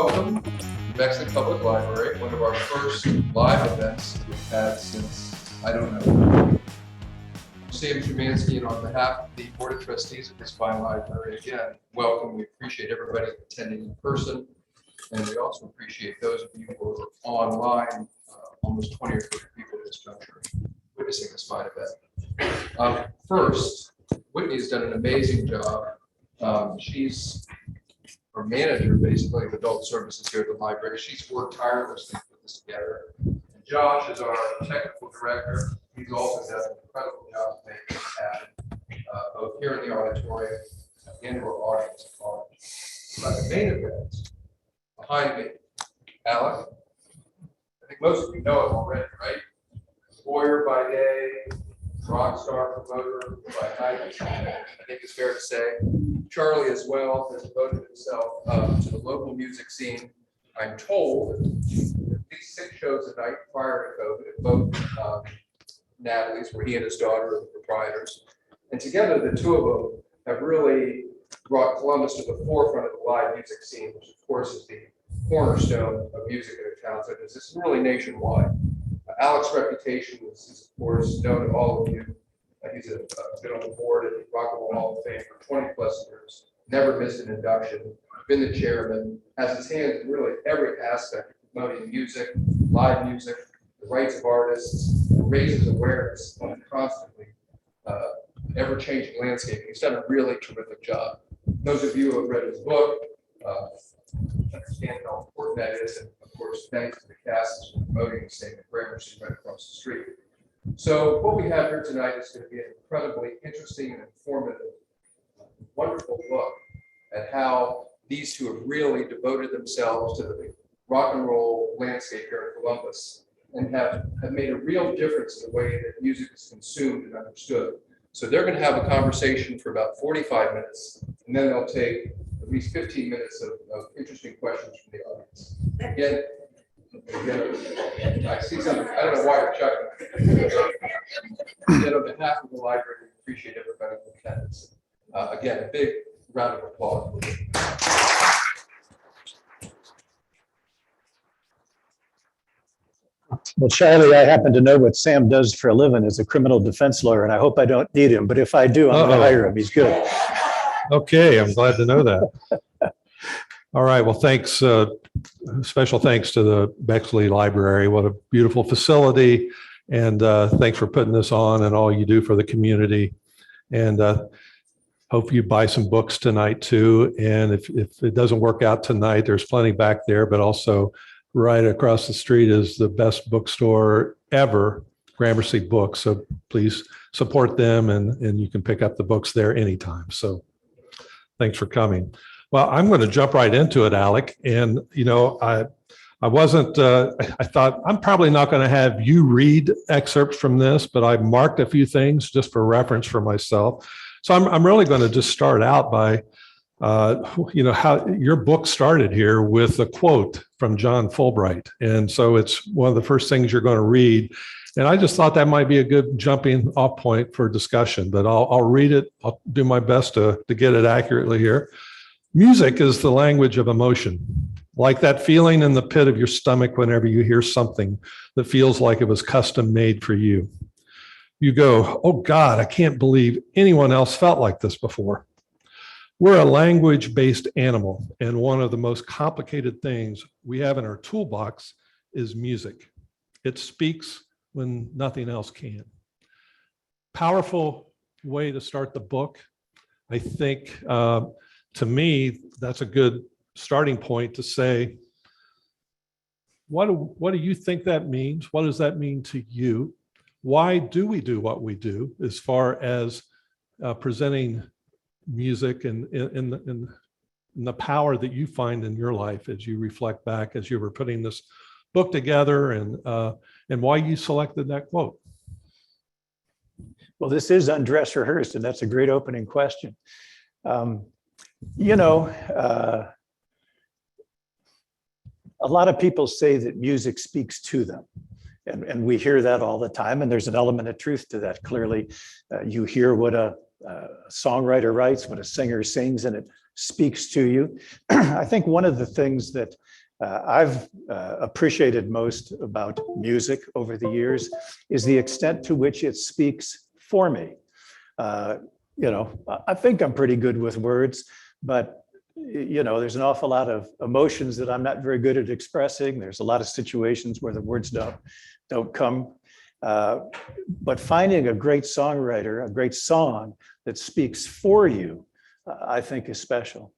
Welcome to Bexley Public Library, one of our first live events we've had since, I don't know. Sam Szymanski, and on behalf of the Board of Trustees of this fine library, again, welcome. We appreciate everybody attending in person, and we also appreciate those of you who are online, almost 20 or 30 people at this juncture, witnessing this fine event. First, Whitney has done an amazing job. She's our manager, basically, of adult services here at the library. She's worked tirelessly to put this together. And Josh is our technical director. He's also done an incredible job making it happen, both here in the auditorium and in our audience at large. The main event behind me, Alec. I think most of you know him already, right? Warrior by day, rock star promoter by night. I think it's fair to say. Charlie as well has devoted himself to the local music scene. I'm told at least 6 shows a night prior to COVID at both Natalie's, where he and his daughter are the proprietors. And together, the two of them have really brought Columbus to the forefront of the live music scene, which of course is the cornerstone of music in a town such as this, really nationwide. Alec's reputation is, of course, known to all of you. He's been on the board at the Rock and Roll Hall of Fame for 20 plus years, never missed an induction, been the chairman, has his hands in really every aspect of promoting music, live music, the rights of artists, and raises awareness on a constantly ever-changing landscape. He's done a really terrific job. Those of you who have read his book understand how important that is, and of course, thanks to the cast for promoting the same at Gramercy right across the street. So what we have here tonight is going to be an incredibly interesting and informative, wonderful look at how these two have really devoted themselves to the rock and roll landscape here in Columbus and have made a real difference in the way that music is consumed and understood. So they're going to have a conversation for about 45 minutes, and then they'll take at least 15 minutes of interesting questions from the audience. Again, I see something. I don't know why you're chuckling. Again, on behalf of the library, we appreciate everybody in attendance. Again, a big round of applause. Well, Charlie, I happen to know what Sam does for a living as a criminal defense lawyer, and I hope I don't need him. But if I do, I'm going to hire him. He's good. Okay, I'm glad to know that. All right, well, thanks. Special thanks to the Bexley Library. What a beautiful facility. And thanks for putting this on and all you do for the community. And hope you buy some books tonight too. And if it doesn't work out tonight, there's plenty back there, but also right across the street is the best bookstore ever, Gramercy Books. So please support them, and you can pick up the books there anytime. So thanks for coming. Well, I'm going to jump right into it, Alec. And, you know, I thought I'm probably not going to have you read excerpts from this, but I marked a few things just for reference for myself. So I'm really going to just start out by, how your book started here with a quote from John Fulbright. And so it's one of the first things you're going to read. And I just thought that might be a good jumping off point for discussion, but I'll read it. I'll do my best to get it accurately here. Music is the language of emotion, like that feeling in the pit of your stomach whenever you hear something that feels like it was custom made for you. You go, oh God, I can't believe anyone else felt like this before. We're a language-based animal, and one of the most complicated things we have in our toolbox is music. It speaks when nothing else can. Powerful way to start the book. I think to me, that's a good starting point to say, what do you think that means? What does that mean to you? Why do we do what we do as far as presenting music and the power that you find in your life as you reflect back as you were putting this book together, and why you selected that quote? Well, this is undress rehearsed, and that's a great opening question. A lot of people say that music speaks to them. And we hear that all the time, and there's an element of truth to that. Clearly, you hear what a songwriter writes, what a singer sings, and it speaks to you. I think one of the things that I've appreciated most about music over the years is the extent to which it speaks for me. I think I'm pretty good with words, but there's an awful lot of emotions that I'm not very good at expressing. There's a lot of situations where the words don't come. But finding a great songwriter, a great song that speaks for you, I think is special.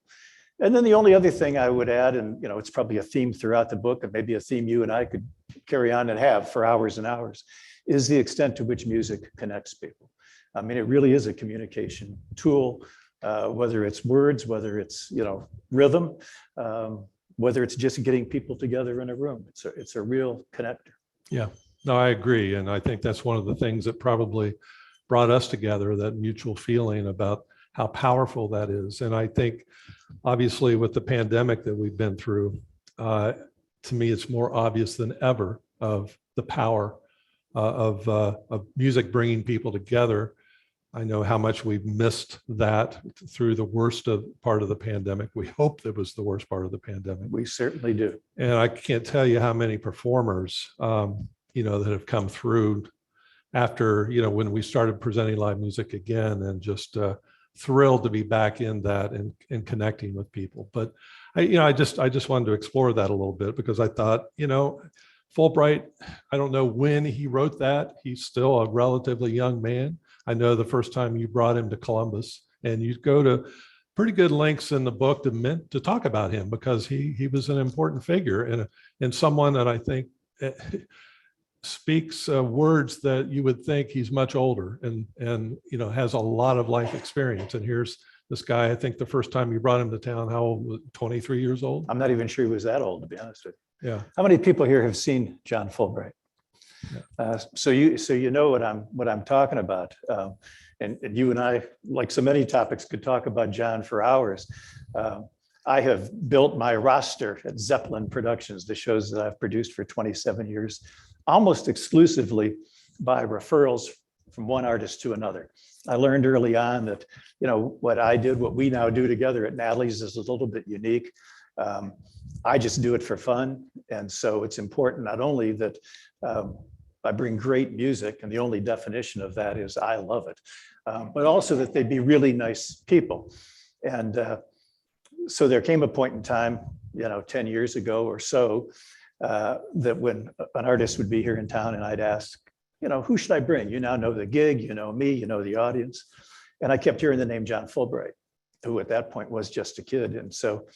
And then the only other thing I would add, and it's probably a theme throughout the book, and maybe a theme you and I could carry on and have for hours and hours, is the extent to which music connects people. I mean, it really is a communication tool, whether it's words, whether it's rhythm, whether it's just getting people together in a room. It's a real connector. Yeah, no, I agree. And I think that's one of the things that probably brought us together, that mutual feeling about how powerful that is. And I think obviously with the pandemic that we've been through, to me, it's more obvious than ever of the power of music bringing people together. I know how much we've missed that through the worst part of the pandemic. We hope that was the worst part of the pandemic. We certainly do. And I can't tell you how many performers, that have come through after, when we started presenting live music again, and just thrilled to be back in that and connecting with people. But I just wanted to explore that a little bit, because I thought, Fulbright, I don't know when he wrote that. He's still a relatively young man. I know the first time you brought him to Columbus, and you go to pretty good lengths in the book to talk about him, because he was an important figure and someone that I think speaks words that you would think he's much older and has a lot of life experience. And here's this guy, I think the first time you brought him to town, how old was 23 years old? I'm not even sure he was that old, to be honest with you. Yeah. How many people here have seen John Fulbright? Yeah. So you know what I'm talking about, and you and I, like so many topics, could talk about John for hours. I have built my roster at Zeppelin Productions, the shows that I've produced for 27 years, almost exclusively by referrals from one artist to another. I learned early on that what I did, what we now do together at Natalie's, is a little bit unique. I just do it for fun, and so it's important not only that I bring great music, and the only definition of that is I love it, but also that they be really nice people. And so there came a point in time, 10 years ago or so, that when an artist would be here in town and I'd ask, who should I bring? You now know the gig, me, the audience. And I kept hearing the name John Fulbright, who at that point was just a kid. And so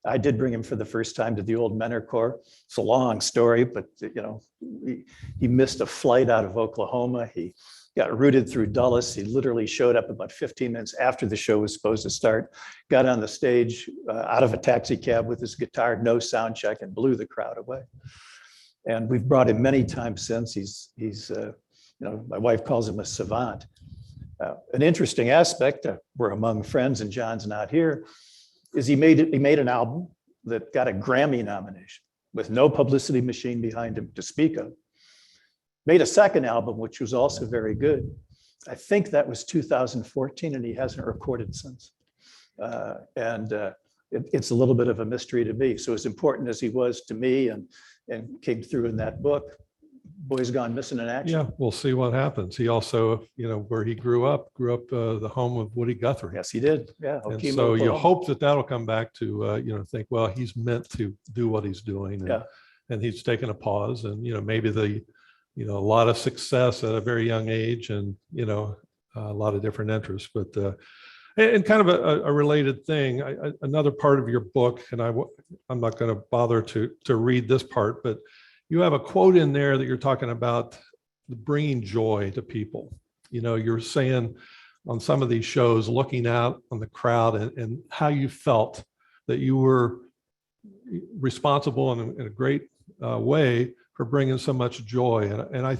I did bring him for the first time to the old Menor Corps. It's a long story, but he missed a flight out of Oklahoma. He got routed through Dulles. He literally showed up about 15 minutes after the show was supposed to start, got on the stage out of a taxi cab with his guitar, no sound check, and blew the crowd away. And we've brought him many times since. He's my wife calls him a savant. An interesting aspect, we're among friends and John's not here, is he made an album that got a Grammy nomination with no publicity machine behind him to speak of. Made a second album, which was also very good. I think that was 2014, and he hasn't recorded since. It's a little bit of a mystery to me. So as important as he was to me and came through in that book, boy's gone missing in action. Yeah, we'll see what happens. He also, where he grew up the home of Woody Guthrie. Yes, he did. Yeah. And so you hope that that'll come back to, think, well, he's meant to do what he's doing. And he's taken a pause, and, maybe a lot of success at a very young age, and, a lot of different interests. But, and kind of a related thing, another part of your book, and I'm not going to bother to read this part, but you have a quote in there that you're talking about bringing joy to people. You're saying on some of these shows, looking out on the crowd and how you felt that you were responsible in a great way for bringing so much joy. And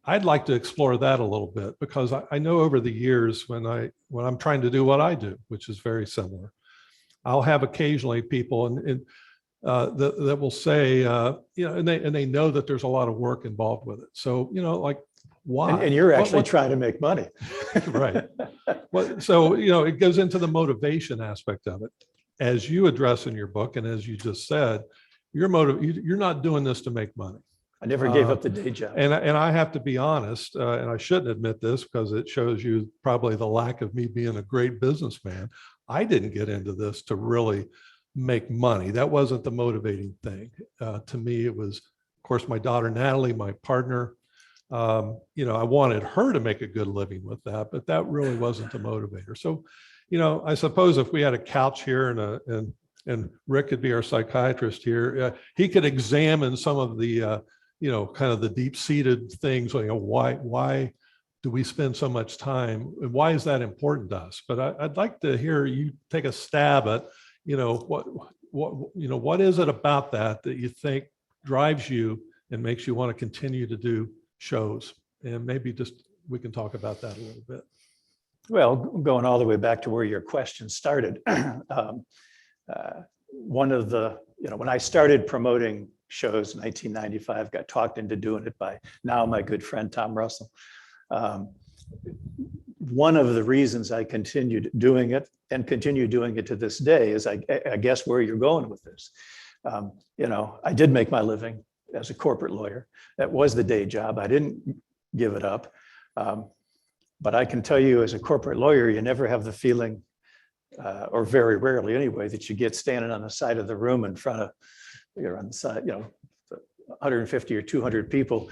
I'd like to explore that a little bit, because I know over the years when I'm trying to do what I do, which is very similar, I'll have occasionally people that will say, and they know that there's a lot of work involved with it. So, like, why? And you're actually trying to make money. Right. So, it goes into the motivation aspect of it. As you address in your book, and as you just said, you're not doing this to make money. I never gave up the day job. And I have to be honest, and I shouldn't admit this because it shows you probably the lack of me being a great businessman. I didn't get into this to really make money. That wasn't the motivating thing. To me, it was, of course, my daughter, Natalie, my partner. I wanted her to make a good living with that, but that really wasn't the motivator. So, I suppose if we had a couch here and Rick could be our psychiatrist here, he could examine some of the, kind of the deep-seated things, why do we spend so much time and why is that important to us? But I'd like to hear you take a stab at, what is it about that you think drives you and makes you want to continue to do shows? And maybe just, we can talk about that a little bit. Well, going all the way back to where your question started, one of the, when I started promoting shows in 1995, got talked into doing it by now my good friend, Tom Russell. One of the reasons I continued doing it and continue doing it to this day is I guess where you're going with this. I did make my living as a corporate lawyer. That was the day job. I didn't give it up. But I can tell you as a corporate lawyer, you never have the feeling, or very rarely anyway, that you get standing on the side of the room in front of, you're on the side, 150 or 200 people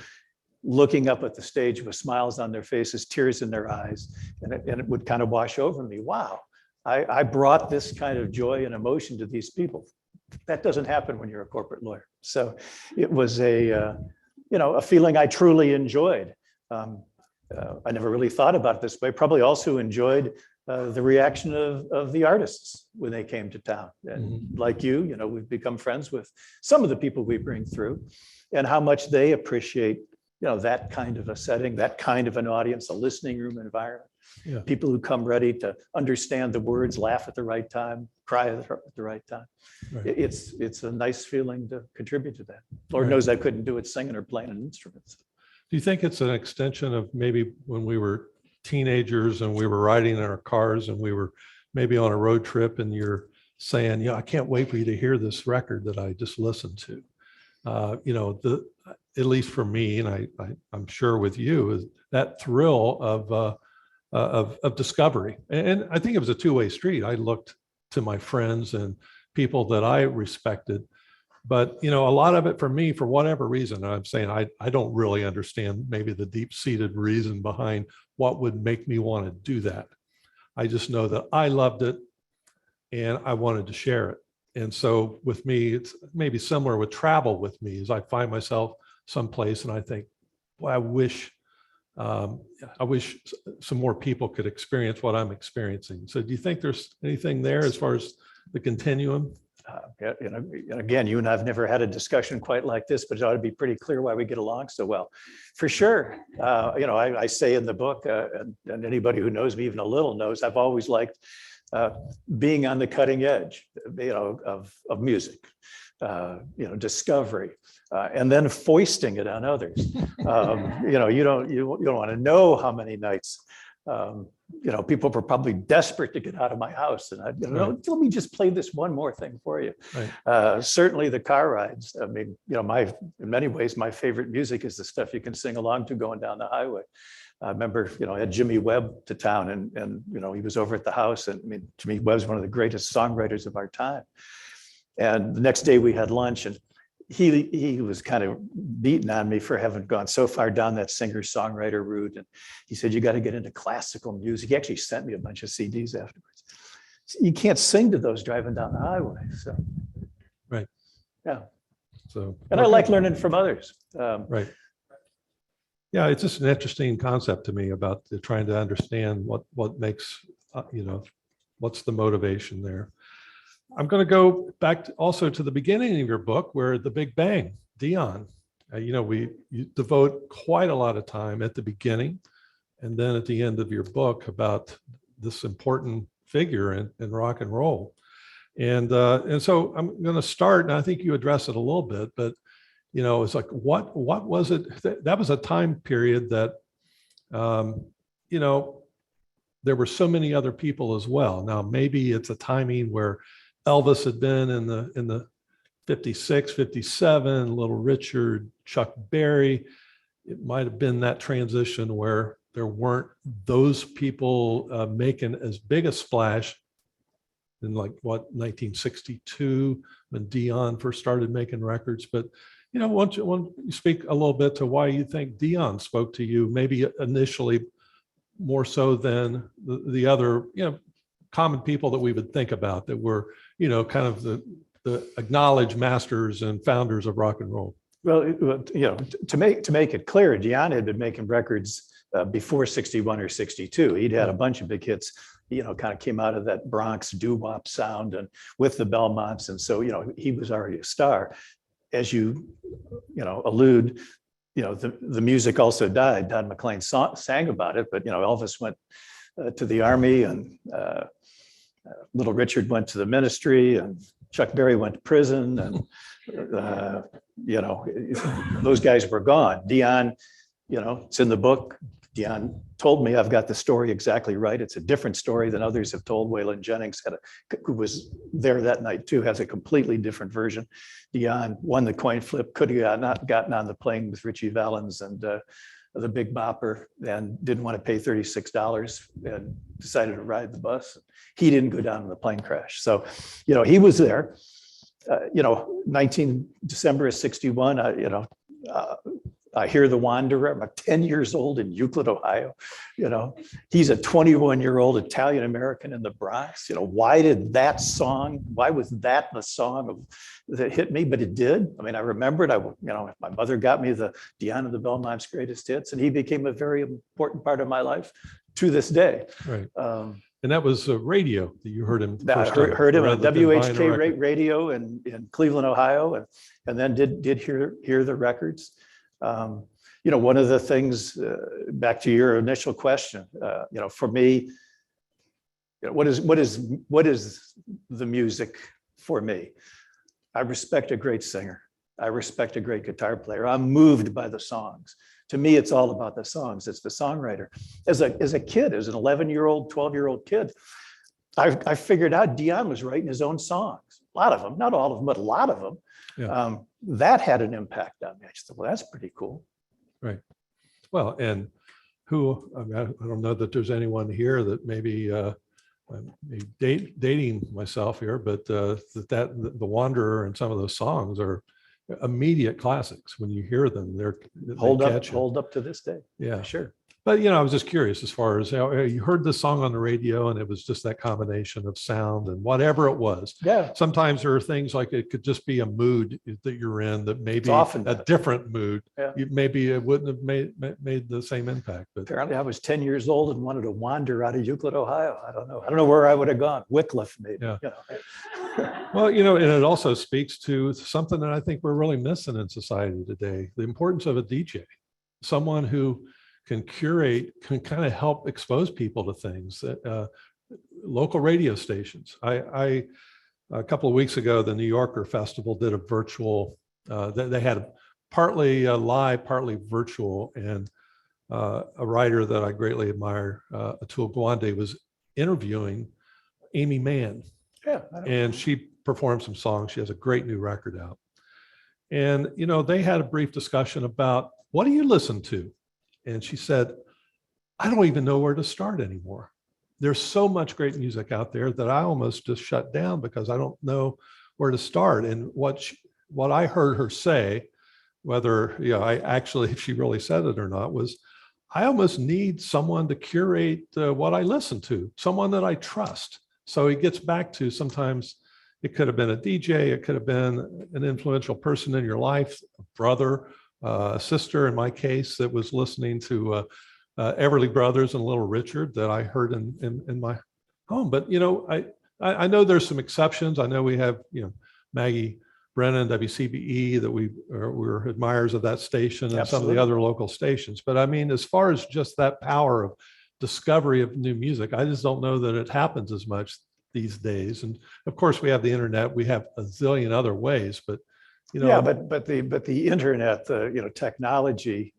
looking up at the stage with smiles on their faces, tears in their eyes, and it would kind of wash over me. Wow, I brought this kind of joy and emotion to these people. That doesn't happen when you're a corporate lawyer. So it was a feeling I truly enjoyed. I never really thought about it this way. Probably also enjoyed the reaction of the artists when they came to town. And like you, we've become friends with some of the people we bring through, and how much they appreciate, that kind of a setting, that kind of an audience, a listening room environment. Yeah. People who come ready to understand the words, laugh at the right time, cry at the right time. Right. It's a nice feeling to contribute to that. Lord knows I couldn't do it singing or playing an instrument. Do you think it's an extension of maybe when we were teenagers and we were riding in our cars and we were maybe on a road trip and you're saying, I can't wait for you to hear this record that I just listened to. At least for me, and I'm sure with you, is that thrill of discovery. And I think it was a two-way street. I looked to my friends and people that I respected. But, a lot of it for me, for whatever reason, I'm saying I don't really understand maybe the deep-seated reason behind what would make me want to do that. I just know that I loved it and I wanted to share it. And so with me, it's maybe similar with travel with me, as I find myself someplace and I think, well, I wish some more people could experience what I'm experiencing. So do you think there's anything there as far as the continuum? Again, you and I've never had a discussion quite like this, but it ought to be pretty clear why we get along so well. For sure. I say in the book, and anybody who knows me even a little knows, I've always liked being on the cutting edge, of music, discovery, and then foisting it on others. You don't want to know how many nights people were probably desperate to get out of my house. And let me just play this one more thing for you. Right. Certainly the car rides. I mean, in many ways, my favorite music is the stuff you can sing along to going down the highway. I remember, I had Jimmy Webb to town and he was over at the house. And I mean, Jimmy Webb's one of the greatest songwriters of our time. And the next day we had lunch and he was kind of beating on me for having gone so far down that singer-songwriter route. And he said, you got to get into classical music. He actually sent me a bunch of CDs afterwards. You can't sing to those driving down the highway. So, right. Yeah. So, and I like learning from others. Right. Yeah, it's just an interesting concept to me about trying to understand what makes, what's the motivation there. I'm going to go back also to the beginning of your book where the Big Bang, Dion, you devote quite a lot of time at the beginning and then at the end of your book about this important figure in rock and roll. And so I'm going to start, and I think you address it a little bit, but it's like, what was it? That was a time period that, there were so many other people as well. Now, maybe it's a timing where Elvis had been in the 56, 57, Little Richard, Chuck Berry. It might have been that transition where there weren't those people making as big a splash in 1962 when Dion first started making records. But, why don't you speak a little bit to why you think Dion spoke to you, maybe initially more so than the other, common people that we would think about that were, kind of the acknowledged masters and founders of rock and roll. Well, to make it clear, Dion had been making records before 61 or 62. He'd had a bunch of big hits, kind of came out of that Bronx doo-wop sound and with the Belmonts. And so, he was already a star. As you, allude, the music also died. Don McLean sang about it, but, Elvis went to the army and Little Richard went to the ministry and Chuck Berry went to prison and, those guys were gone. Dion, it's in the book. Dion told me I've got the story exactly right. It's a different story than others have told. Waylon Jennings, who was there that night too, has a completely different version. Dion won the coin flip, could have not gotten on the plane with Richie Valens and the Big Bopper and didn't want to pay $36 and decided to ride the bus. He didn't go down in the plane crash. So, he was there. 19 December of 61, I hear The Wanderer. I'm 10 years old in Euclid, Ohio. He's a 21-year-old Italian-American in the Bronx. Why was that the song that hit me? But it did. I mean, I remember it. My mother got me the Dion and the Belmont's greatest hits, and he became a very important part of my life to this day. Right. And that was radio that you heard him. I heard him on WHK radio in Cleveland, Ohio, and then did hear the records. One of the things, back to your initial question, for me, what is the music for me? I respect a great singer. I respect a great guitar player. I'm moved by the songs. To me, it's all about the songs. It's the songwriter. As a kid, as an 11-year-old, 12-year-old kid, I figured out Dion was writing his own songs. A lot of them, not all of them, but a lot of them. Yeah. That had an impact on me. I just thought, well, that's pretty cool. Right. Well, and I don't know that there's anyone here that maybe dating myself here, but the Wanderer and some of those songs are immediate classics. When you hear them, they hold up to this day. Yeah, sure. But I was just curious as far as you heard the song on the radio and it was just that combination of sound and whatever it was. Yeah. Sometimes there are things like it could just be a mood that you're in that maybe often a different mood. Yeah. Maybe it wouldn't have made the same impact. But apparently I was 10 years old and wanted to wander out of Euclid, Ohio. I don't know where I would have gone. Wycliffe, maybe. Yeah. Well, and it also speaks to something that I think we're really missing in society today, the importance of a DJ, someone who can curate, can kind of help expose people to things. Local radio stations. A couple of weeks ago, the New Yorker Festival did a virtual, they had partly live, partly virtual, and a writer that I greatly admire, Atul Gawande, was interviewing Amy Mann. Yeah. And she performed some songs. She has a great new record out. And, they had a brief discussion about, what do you listen to? And she said, I don't even know where to start anymore. There's so much great music out there that I almost just shut down because I don't know where to start. And what I heard her say, whether if she really said it or not, was I almost need someone to curate what I listen to, someone that I trust. So it gets back to, sometimes it could have been a DJ, it could have been an influential person in your life, a brother, a sister in my case, that was listening to Everly Brothers and Little Richard that I heard in my home. But I know there's some exceptions. I know we have Maggie Brennan, WCBE, that we're admirers of that station, and Absolutely. some of the other local stations. But I mean, as far as just that power of discovery of new music, I just don't know that it happens as much these days. And of course, we have the internet. We have a zillion other ways, but but the internet, technology,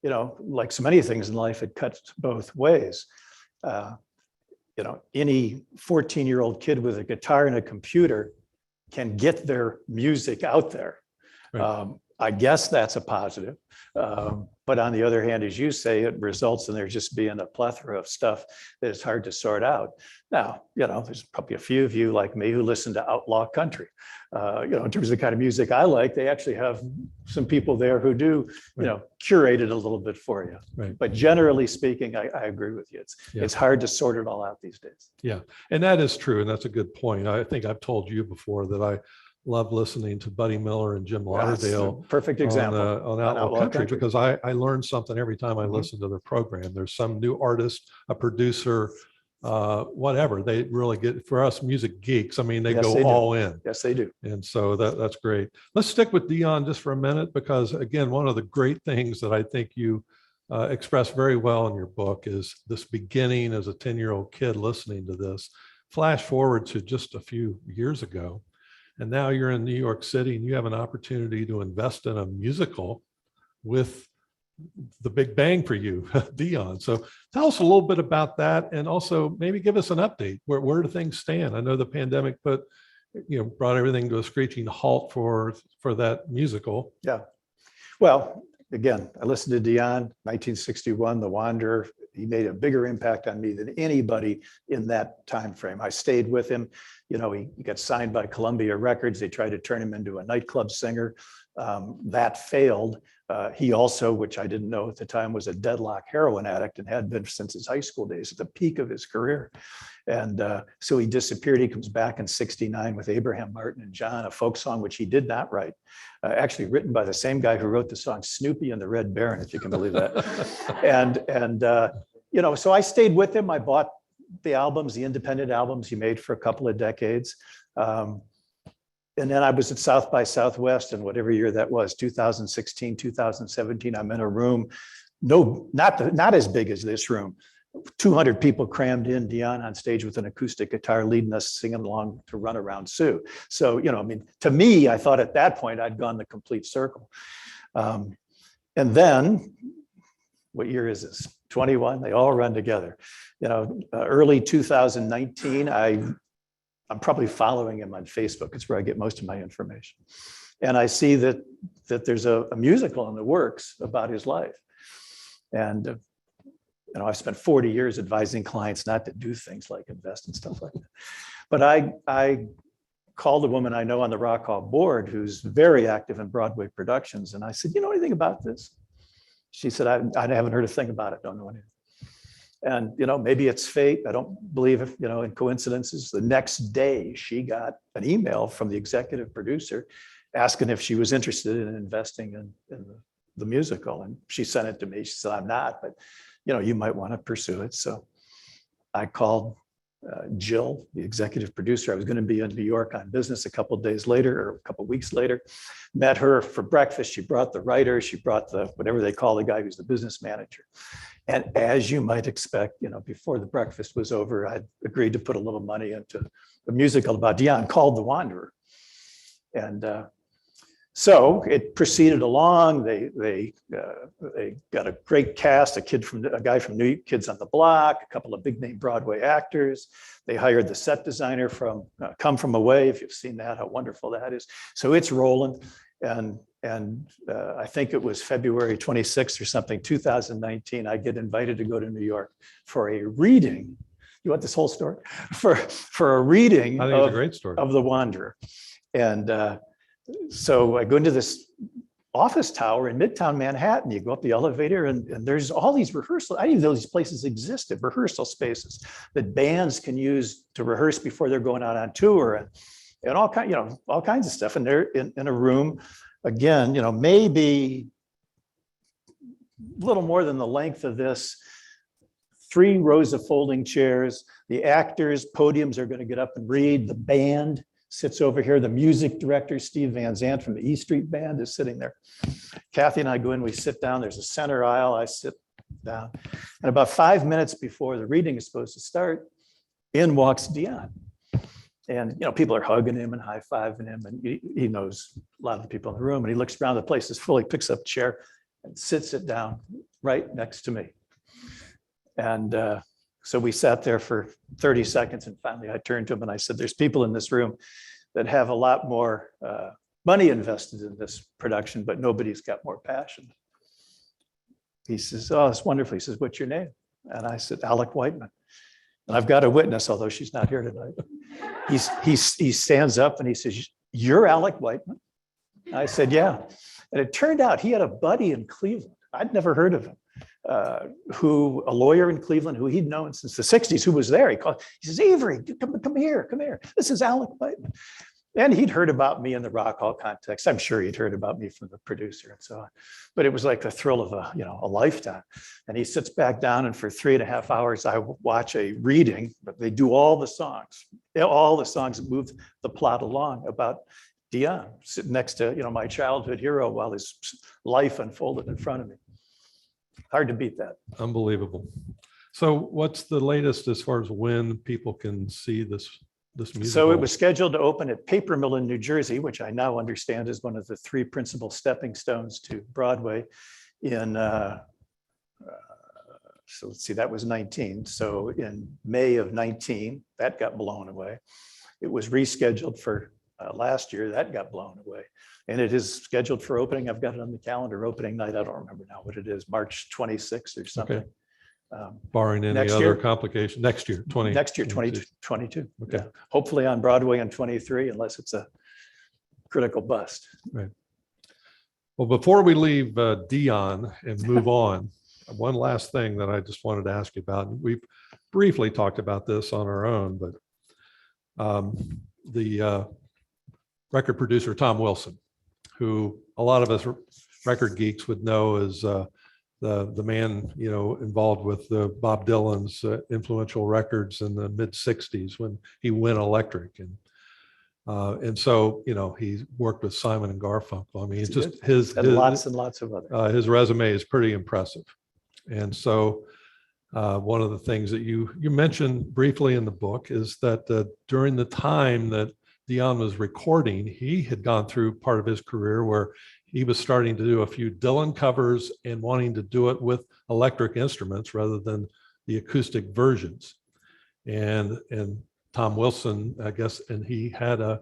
like so many things in life, it cuts both ways. Any 14-year-old kid with a guitar and a computer can get their music out there. Right. I guess that's a positive. But on the other hand, as you say, it results in there just being a plethora of stuff that is hard to sort out. Now, there's probably a few of you like me who listen to outlaw country. In terms of the kind of music I like, they actually have some people there who do, curate it a little bit for you. Right. But generally speaking, I agree with you. Yeah. It's hard to sort it all out these days. Yeah, and that is true, and that's a good point. I think I've told you before that I love listening to Buddy Miller and Jim Lauderdale. Perfect example on Outlaw Country, because I learn something every time I listen to their program. There's some new artist, a producer, whatever. They really get, for us music geeks, I mean, they go all in. Yes, they do. And so that's great. Let's stick with Dion just for a minute, because again, one of the great things that I think you express very well in your book is this beginning as a 10-year-old kid listening to this. Flash forward to just a few years ago, and now you're in New York City and you have an opportunity to invest in a musical with the big bang for you, Dion. So tell us a little bit about that, and also maybe give us an update. Where do things stand? I know the pandemic brought everything to a screeching halt for that musical. Yeah. Well, again, I listened to Dion, 1961, The Wanderer. He made a bigger impact on me than anybody in that time frame. I stayed with him. He got signed by Columbia Records. They tried to turn him into a nightclub singer. That failed. He also, which I didn't know at the time, was a deadlock heroin addict and had been since his high school days, at the peak of his career. And so he disappeared. He comes back in '69 with Abraham Martin and John, a folk song which he did not write, actually written by the same guy who wrote the song Snoopy and the Red Baron, if you can believe that. So I stayed with him. I bought the albums, the independent albums he made for a couple of decades. And then I was at South by Southwest, and whatever year that was, 2016, 2017, I'm in a room, not as big as this room, 200 people crammed in, Dion on stage with an acoustic guitar leading us, singing along to Run Around Sue. So, to me, I thought at that point I'd gone the complete circle. And then, what year is this? 21, they all run together. Early 2019, I'm probably following him on Facebook. It's where I get most of my information. And I see that there's a musical in the works about his life. And, I spent 40 years advising clients not to do things like invest and stuff like that. But I called a woman I know on the Rock Hall board who's very active in Broadway productions. And I said, you know anything about this? She said, I haven't heard a thing about it. Don't know anything. And, maybe it's fate. I don't believe, in coincidences. The next day, she got an email from the executive producer asking if she was interested in investing in the musical. And she sent it to me. She said, I'm not, but, you might want to pursue it. So I called Jill, the executive producer. I was going to be in New York on business a couple of days later, or a couple of weeks later. Met her for breakfast. She brought the writer. She brought the, whatever they call the guy who's the business manager. And as you might expect, before the breakfast was over, I'd agreed to put a little money into a musical about Dion called The Wanderer. And so it proceeded along. They got a great cast, a guy from New Kids on the Block, a couple of big name Broadway actors. They hired the set designer from Come From Away. If you've seen that, how wonderful that is. So it's rolling. And I think it was February 26th or something, 2019, I get invited to go to New York for a reading. You want this whole story? For a reading I think it's a great story. Of The Wanderer. And so I go into this office tower in Midtown Manhattan. You go up the elevator and there's all these rehearsal. I didn't even know these places existed, rehearsal spaces that bands can use to rehearse before they're going out on tour and all kinds of stuff. And they're in a room, again, maybe a little more than the length of this, 3 rows of folding chairs. The actors' podiums are going to get up and read. The band sits over here. The music director, Steve Van Zandt from the E Street Band, is sitting there. Kathy and I go in, we sit down. There's a center aisle. I sit down. And about 5 minutes before the reading is supposed to start, in walks Dion. And, people are hugging him and high-fiving him. And he knows a lot of the people in the room. And he looks around, the place is full. He picks up a chair and sits it down right next to me. And so we sat there for 30 seconds. And finally, I turned to him and I said, there's people in this room that have a lot more money invested in this production, but nobody's got more passion. He says, oh, it's wonderful. He says, what's your name? And I said, Alec Wightman. And I've got a witness, although she's not here tonight. He stands up and he says, you're Alec Wightman? I said, yeah. And it turned out he had a buddy in Cleveland. I'd never heard of him, a lawyer in Cleveland who he'd known since the 60s, who was there. He says, Avery, come here. This is Alec Wightman. And he'd heard about me in the Rock Hall context. I'm sure he'd heard about me from the producer and so on. But it was like the thrill of a lifetime. And he sits back down, and for 3.5 hours, I watch a reading, but they do all the songs that move the plot along about Dion sitting next to, my childhood hero while his life unfolded in front of me. Hard to beat that. Unbelievable. So what's the latest as far as when people can see this musical? So it was scheduled to open at Paper Mill in New Jersey, which I now understand is one of the 3 principal stepping stones to Broadway in, so let's see, that was 19. So in May of 19, that got blown away. It was rescheduled for last year, that got blown away. And it is scheduled for opening. I've got it on the calendar, opening night. I don't remember now what it is, March 26th or something. Okay. Barring any next other year? complication, next year, 2022. Okay. Yeah. Hopefully on Broadway in 23, unless it's a critical bust. Right. Well, before we leave Dion and move on, one last thing that I just wanted to ask you about. We've briefly talked about this on our own, but the record producer, Tom Wilson, who a lot of us record geeks would know as the man, involved with Bob Dylan's influential records in the mid 60s when he went electric. And so, he worked with Simon and Garfunkel. I mean, it's just his lots and lots of other. His resume is pretty impressive. And so one of the things that you mentioned briefly in the book is that during the time that Dion was recording, he had gone through part of his career where he was starting to do a few Dylan covers and wanting to do it with electric instruments rather than the acoustic versions. And Tom Wilson, I guess, and he had a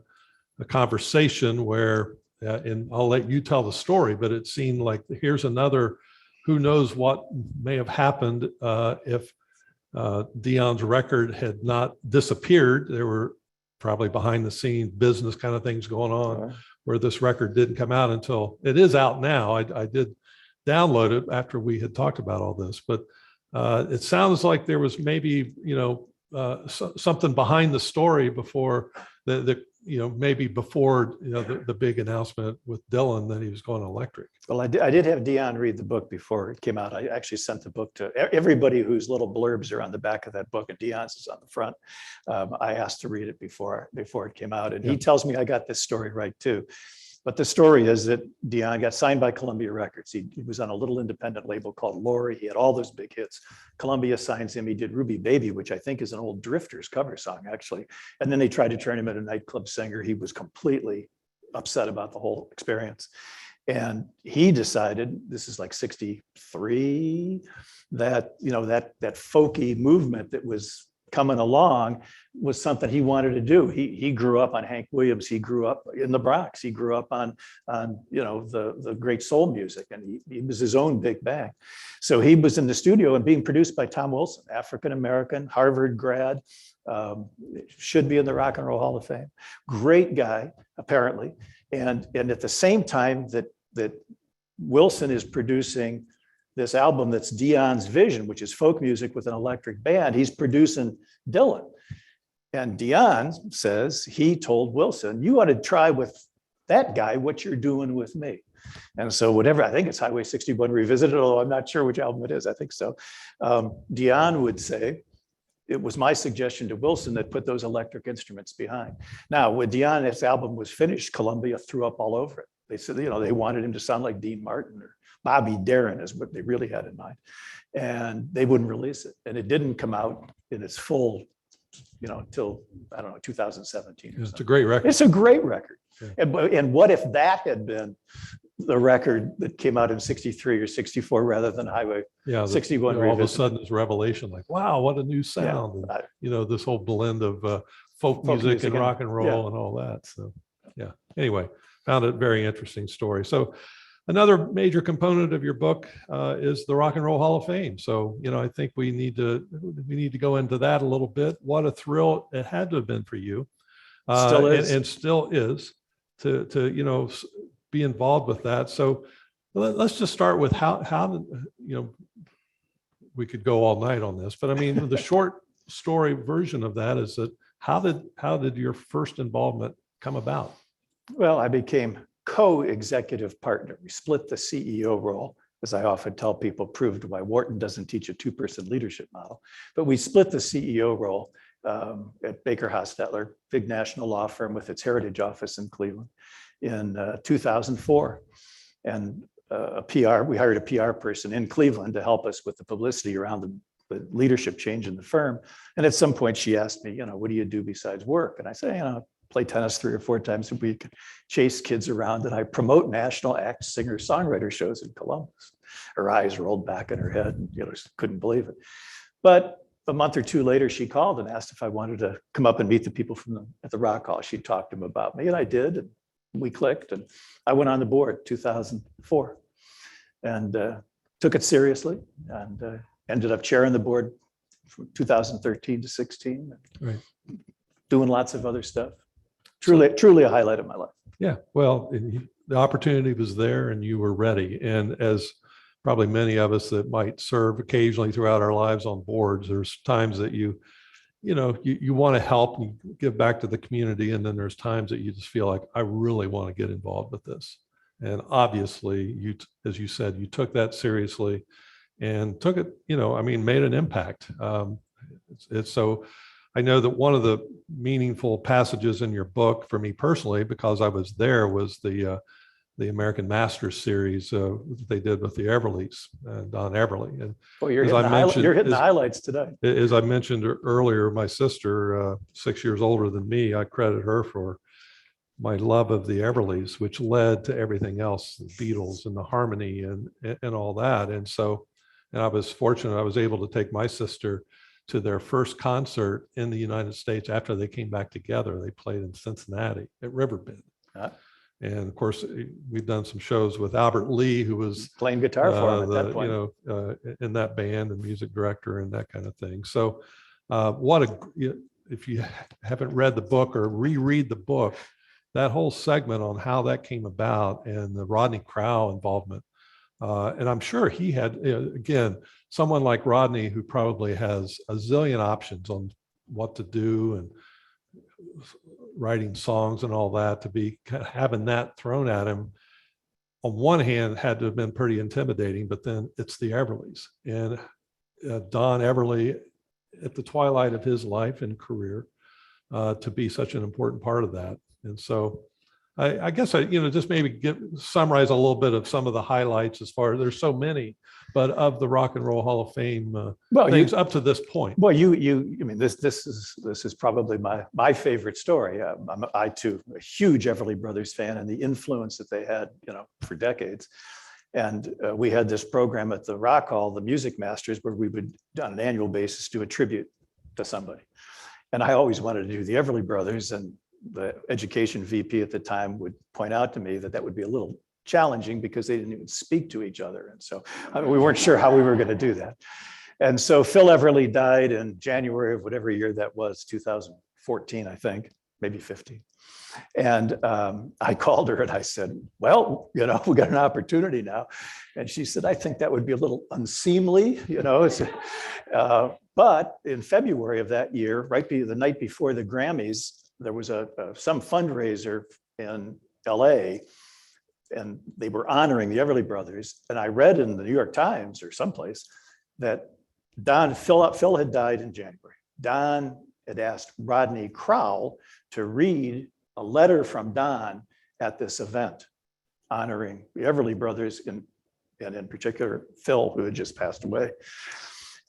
conversation where, and I'll let you tell the story, but it seemed like here's another, who knows what may have happened if Dion's record had not disappeared. There were probably behind the scenes business kind of things going on where this record didn't come out until it is out now. I did download it after we had talked about all this, but it sounds like there was maybe, something behind the story before maybe before the big announcement with Dylan that he was going electric. Well, I did have Dion read the book before it came out. I actually sent the book to everybody whose little blurbs are on the back of that book, and Dion's is on the front. I asked to read it before it came out, and he tells me I got this story right too. But the story is that Dion got signed by Columbia Records. He was on a little independent label called Lori. He had all those big hits. Columbia signs him. He did Ruby Baby, which I think is an old Drifters cover song, actually. And then they tried to turn him into a nightclub singer. He was completely upset about the whole experience. And he decided, this is like 63, that, that folky movement that was coming along was something he wanted to do. He grew up on Hank Williams. He grew up in the Bronx. He grew up on the great soul music, and he was his own big bang. So he was in the studio and being produced by Tom Wilson, African-American, Harvard grad, should be in the Rock and Roll Hall of Fame. Great guy, apparently. And at the same time that Wilson is producing this album that's Dion's vision, which is folk music with an electric band, he's producing Dylan. And Dion says he told Wilson, you ought to try with that guy what you're doing with me. And so whatever, I think it's Highway 61 Revisited, although I'm not sure which album it is, I think so. Dion would say, it was my suggestion to Wilson that put those electric instruments behind. Now, when Dion's album was finished, Columbia threw up all over it. They said, they wanted him to sound like Dean Martin or Bobby Darin is what they really had in mind. And they wouldn't release it. And it didn't come out in its full, until, I don't know, 2017 or something. It's a great record. It's a great record. Yeah. And what if that had been the record that came out in 63 or 64 rather than Highway Yeah, 61 all of a revisit. sudden this revelation, like, wow, what a new sound. Yeah, And, this whole blend of folk music and rock and roll and all that. So, yeah. Anyway, found it a very interesting story. So another major component of your book is the Rock and Roll Hall of Fame. So, I think we need to go into that a little bit. What a thrill it had to have been for you. Still is. And still is to be involved with that. So let's just start with how we could go all night on this, but I mean, the short story version of that is that how did your first involvement come about? Well, I became co-executive partner. We split the CEO role, as I often tell people, proved why Wharton doesn't teach a two-person leadership model. But we split the CEO role at Baker Hostetler, big national law firm with its heritage office in Cleveland, in 2004. And we hired a PR person in Cleveland to help us with the publicity around the leadership change in the firm. And at some point she asked me, what do you do besides work? And I said, play tennis 3 or 4 times a week, chase kids around, and I promote national act singer-songwriter shows in Columbus. Her eyes rolled back in her head and couldn't believe it. But a month or 2 later, she called and asked if I wanted to come up and meet the people at the Rock Hall. She talked to them about me, and I did, and we clicked, and I went on the board 2004 and took it seriously, and ended up chairing the board from 2013 to 16, right. Doing lots of other stuff. Truly a highlight of my life. Yeah, well, the opportunity was there and you were ready. And as probably many of us that might serve occasionally throughout our lives on boards, there's times that you want to help and give back to the community. And then there's times that you just feel like, I really want to get involved with this. And obviously, as you said, you took that seriously and took it, made an impact. So I know that one of the meaningful passages in your book for me personally, because I was there, was the American Masters series they did with the Everlys, Don Everly. And you're hitting the highlights today. As I mentioned earlier, my sister, 6 years older than me, I credit her for my love of the Everlys, which led to everything else, the Beatles and the harmony and all that. And I was fortunate, I was able to take my sister to their first concert in the United States after they came back together. They played in Cincinnati at Riverbend. And of course, we've done some shows with Albert Lee, who was playing guitar for him at that point. In that band and music director and that kind of thing. So if you haven't read the book or reread the book, that whole segment on how that came about and the Rodney Crowell involvement. And I'm sure he had, again, someone like Rodney, who probably has a zillion options on what to do and writing songs and all that, to be having that thrown at him, on one hand, had to have been pretty intimidating, but then it's the Everlys. And Don Everly, at the twilight of his life and career, to be such an important part of that. And so I guess just maybe summarize a little bit of some of the highlights as far as, there's so many, but of the Rock and Roll Hall of Fame things up to this point. Well, this is probably my favorite story. I too, a huge Everly Brothers fan, and the influence that they had, for decades. And we had this program at the Rock Hall, the Music Masters, where we would, on an annual basis, do a tribute to somebody. And I always wanted to do the Everly Brothers, and the education VP at the time would point out to me that would be a little challenging because they didn't even speak to each other. And so we weren't sure how we were going to do that. And so Phil Everly died in January of whatever year that was, 2014, I think, maybe 15. And I called her and I said, well, we got an opportunity now. And she said, I think that would be a little unseemly, but in February of that year, the night before the Grammys, there was some fundraiser in LA, and they were honoring the Everly Brothers. And I read in the New York Times or someplace that Phil had died in January. Don had asked Rodney Crowell to read a letter from Don at this event honoring the Everly Brothers, and in particular Phil, who had just passed away.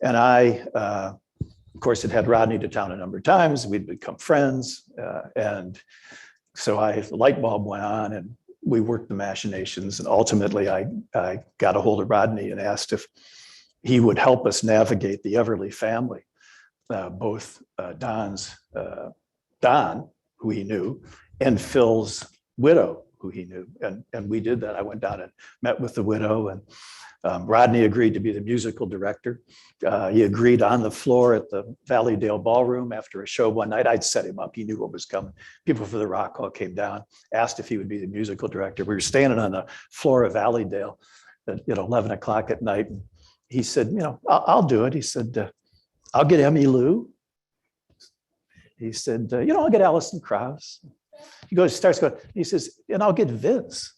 And I, of course, had Rodney to town a number of times. We'd become friends. And so the light bulb went on, and we worked the machinations, and ultimately I got a hold of Rodney and asked if he would help us navigate the Everly family, both Don, who he knew, and Phil's widow, who he knew. And we did that. I went down and met with the widow, and Rodney agreed to be the musical director. He agreed on the floor at the Valleydale Ballroom after a show one night. I'd set him up. He knew what was coming. People for the Rock Hall came down, asked if he would be the musical director. We were standing on the floor of Valleydale at 11 o'clock at night. And he said, I'll do it. He said, I'll get Emmy Lou. He said, I'll get Alison Krauss. Starts going, he says, and I'll get Vince.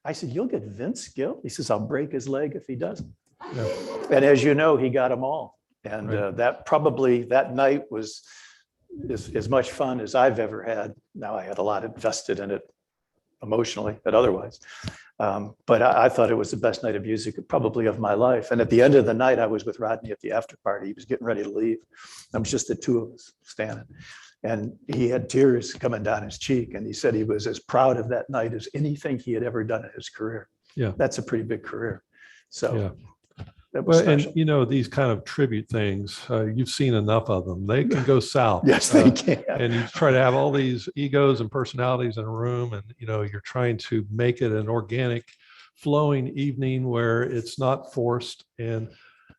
I said, you'll get Vince Gill? He says, I'll break his leg if he doesn't. Yeah. And as you know, he got them all. And right. That night was as much fun as I've ever had. Now, I had a lot invested in it emotionally, but otherwise. But I thought it was the best night of music probably of my life. And at the end of the night, I was with Rodney at the after party. He was getting ready to leave. It was just the two of us standing. And he had tears coming down his cheek. And he said he was as proud of that night as anything he had ever done in his career. Yeah. That's a pretty big career. So yeah. And these kind of tribute things, you've seen enough of them. They can go south. Yes, they can. And you try to have all these egos and personalities in a room, and you're trying to make it an organic, flowing evening where it's not forced. And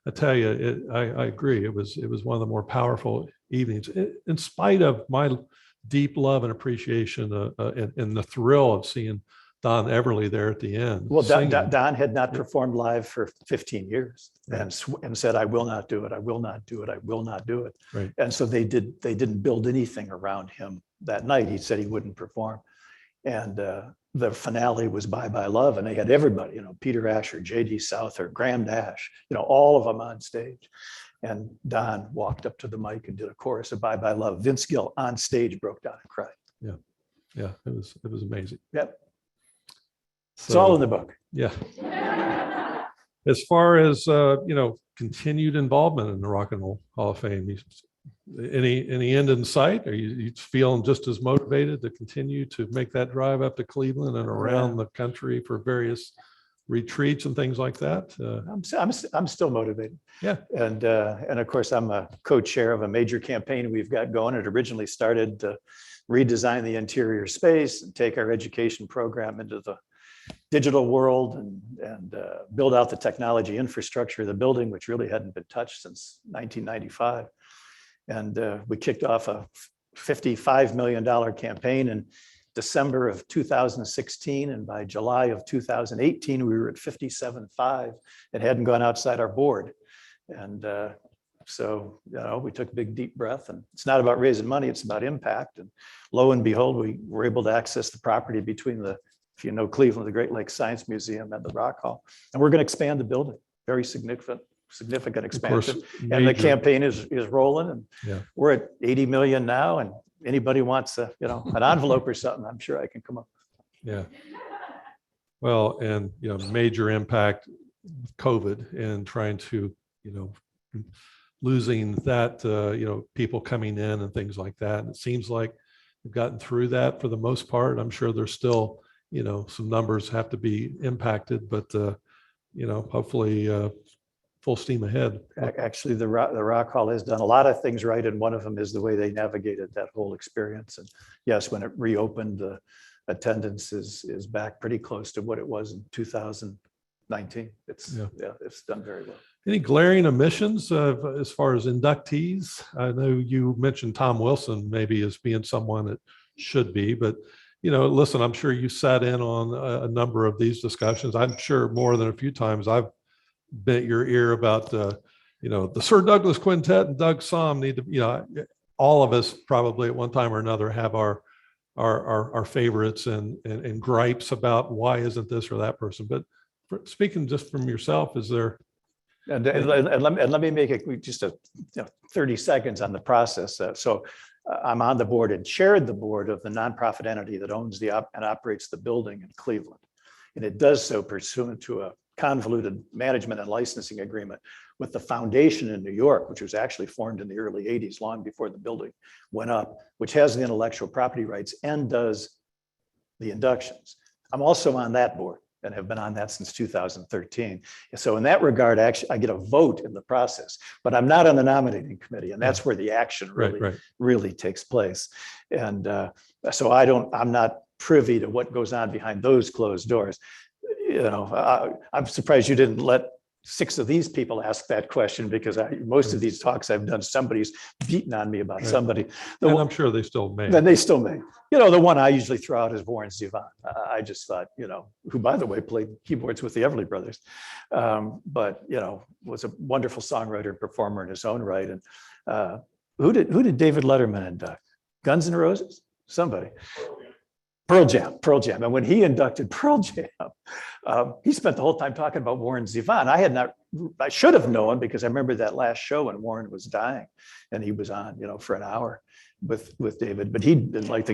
I tell you, I agree. It was one of the more powerful evenings, in spite of my deep love and appreciation and the thrill of seeing Don Everly there at the end. Well, Don had not performed live for 15 years and said, I will not do it. I will not do it. I will not do it. Right. And so they didn't build anything around him that night. He said he wouldn't perform. And the finale was Bye Bye Love. And they had everybody, Peter Asher, J.D. Souther, Graham Nash, all of them on stage. And Don walked up to the mic and did a chorus of Bye Bye Love. Vince Gill on stage broke down and cried. Yeah. Yeah. It was amazing. Yep. So, it's all in the book. Yeah. As far as, continued involvement in the Rock and Roll Hall of Fame, any end in sight? Are you feeling just as motivated to continue to make that drive up to Cleveland and around the country for various retreats and things like that? I'm still motivated. Yeah. And of course, I'm a co-chair of a major campaign we've got going. It originally started to redesign the interior space and take our education program into the digital world and build out the technology infrastructure of the building, which really hadn't been touched since 1995. And we kicked off a $55 million campaign in December of 2016. And by July of 2018, we were at 57.5 and hadn't gone outside our board. And so, we took a big, deep breath, and it's not about raising money, it's about impact. And lo and behold, we were able to access the property between if you know Cleveland, the Great Lakes Science Museum and the Rock Hall. And we're going to expand the building, very significant expansion. And the campaign is rolling, and we're at 80 million now. And anybody wants an envelope or something, I'm sure I can come up. Yeah. Well, and, major impact with COVID and trying to, losing that, people coming in and things like that. And it seems like we've gotten through that for the most part. I'm sure there's still, some numbers have to be impacted, but, hopefully full steam ahead. Actually, the Rock Hall has done a lot of things right, and one of them is the way they navigated that whole experience. And yes, when it reopened, the attendance is back pretty close to what it was in 2019. It's done very well. Any glaring omissions as far as inductees? I know you mentioned Tom Wilson maybe as being someone that should be, but listen, I'm sure you sat in on a number of these discussions. I'm sure more than a few times I've bent your ear about the Sir Douglas Quintet and Doug Somm need to, all of us probably at one time or another have our favorites and gripes about why isn't this or that person. But speaking just from yourself, is there? And let me make it just 30 seconds on the process. So I'm on the board and chaired the board of the nonprofit entity that owns and operates the building in Cleveland. And it does so pursuant to a convoluted management and licensing agreement with the foundation in New York, which was actually formed in the early 80s, long before the building went up, which has the intellectual property rights and does the inductions. I'm also on that board and have been on that since 2013. So in that regard, actually, I get a vote in the process, but I'm not on the nominating committee, and that's where the action really takes place. And so I'm not privy to what goes on behind those closed doors. You know, I'm surprised you didn't let 6 of these people ask that question, because most of these talks I've done, somebody's beaten on me about somebody. And I'm sure they still may. Then they still may. You know, the one I usually throw out is Warren Zevon. I just thought, you know, who, by the way, played keyboards with the Everly Brothers, but, you know, was a wonderful songwriter and performer in his own right. And who did David Letterman induct? Guns N' Roses? Somebody. Pearl Jam. And when he inducted Pearl Jam, he spent the whole time talking about Warren Zevon. I should have known, because I remember that last show when Warren was dying and he was on, you know, for an hour with David, but he'd been like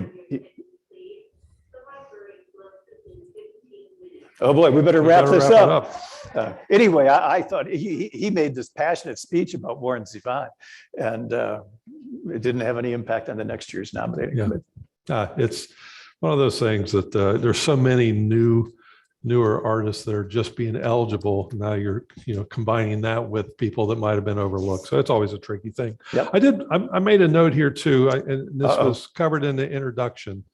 oh boy, we better wrap this up. Anyway, I thought he made this passionate speech about Warren Zevon, and it didn't have any impact on the next year's nominating committee. It's one of those things that there's so many newer artists that are just being eligible. Now you're, you know, combining that with people that might have been overlooked. So it's always a tricky thing. Yep. I made a note here too, and this was covered in the introduction,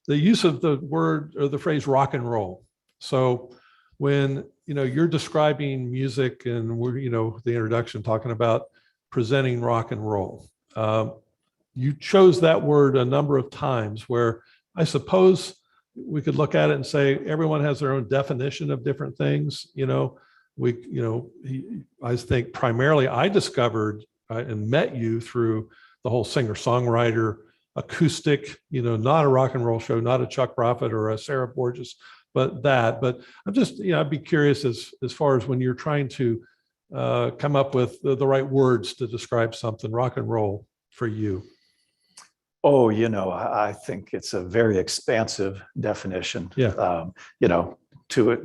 the use of the word or the phrase rock and roll. So when, you know, you're describing music, and we're, you know, the introduction talking about presenting rock and roll, you chose that word a number of times, where I suppose we could look at it and say everyone has their own definition of different things. You know, I think primarily I discovered and met you through the whole singer-songwriter acoustic, you know, not a rock and roll show, not a Chuck Prophet or a Sarah Borges, but I'm just, you know, I'd be curious as far as when you're trying to come up with the right words to describe something, rock and roll for you. Oh, you know, I think it's a very expansive definition. Yeah. You know, to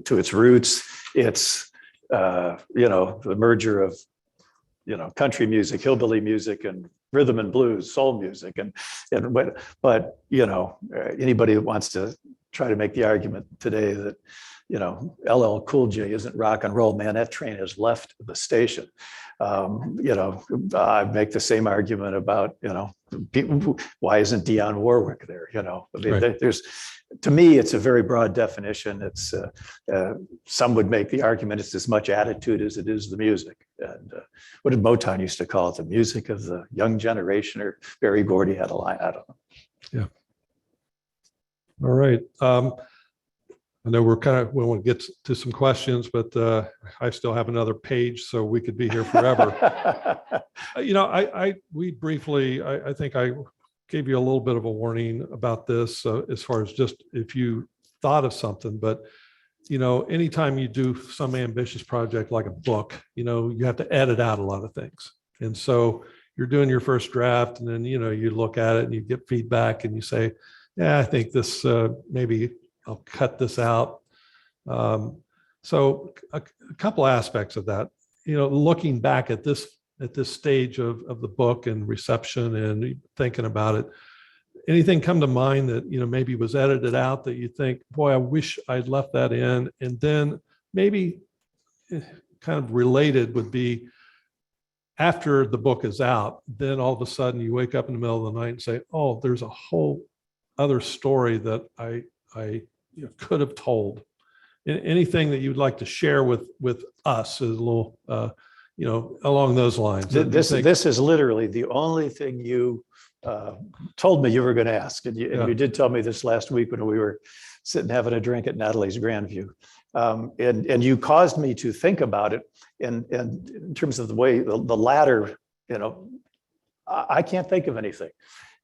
its roots, it's you know, the merger of, you know, country music, hillbilly music, and rhythm and blues, soul music, but you know, anybody that wants to try to make the argument today that, you know, LL Cool J isn't rock and roll, man, that train has left the station. You know, I make the same argument about, you know, people, why isn't Dion Warwick there? You know, I mean, there's, to me, it's a very broad definition. It's some would make the argument it's as much attitude as it is the music. And what did Motown used to call it? The music of the young generation, or Berry Gordy had a line. I don't know. Yeah. All right. I know we want to get to some questions, but I still have another page, so we could be here forever. You know, we briefly, I think I gave you a little bit of a warning about this as far as just if you thought of something, but, you know, anytime you do some ambitious project like a book, you know, you have to edit out a lot of things. And so you're doing your first draft, and then, you know, you look at it and you get feedback and you say, yeah, I think this maybe I'll cut this out. So a couple aspects of that, you know, looking back at this stage of the book and reception and thinking about it, anything come to mind that, you know, maybe was edited out that you think, boy, I wish I'd left that in? And then maybe kind of related would be, after the book is out, then all of a sudden you wake up in the middle of the night and say, oh, there's a whole other story that I could have told. Anything that you'd like to share with us is a little, you know, along those lines. This is literally the only thing you told me you were going to ask. And you did tell me this last week when we were sitting having a drink at Natalie's Grandview. And you caused me to think about it. And in terms of the way the latter, you know, I can't think of anything.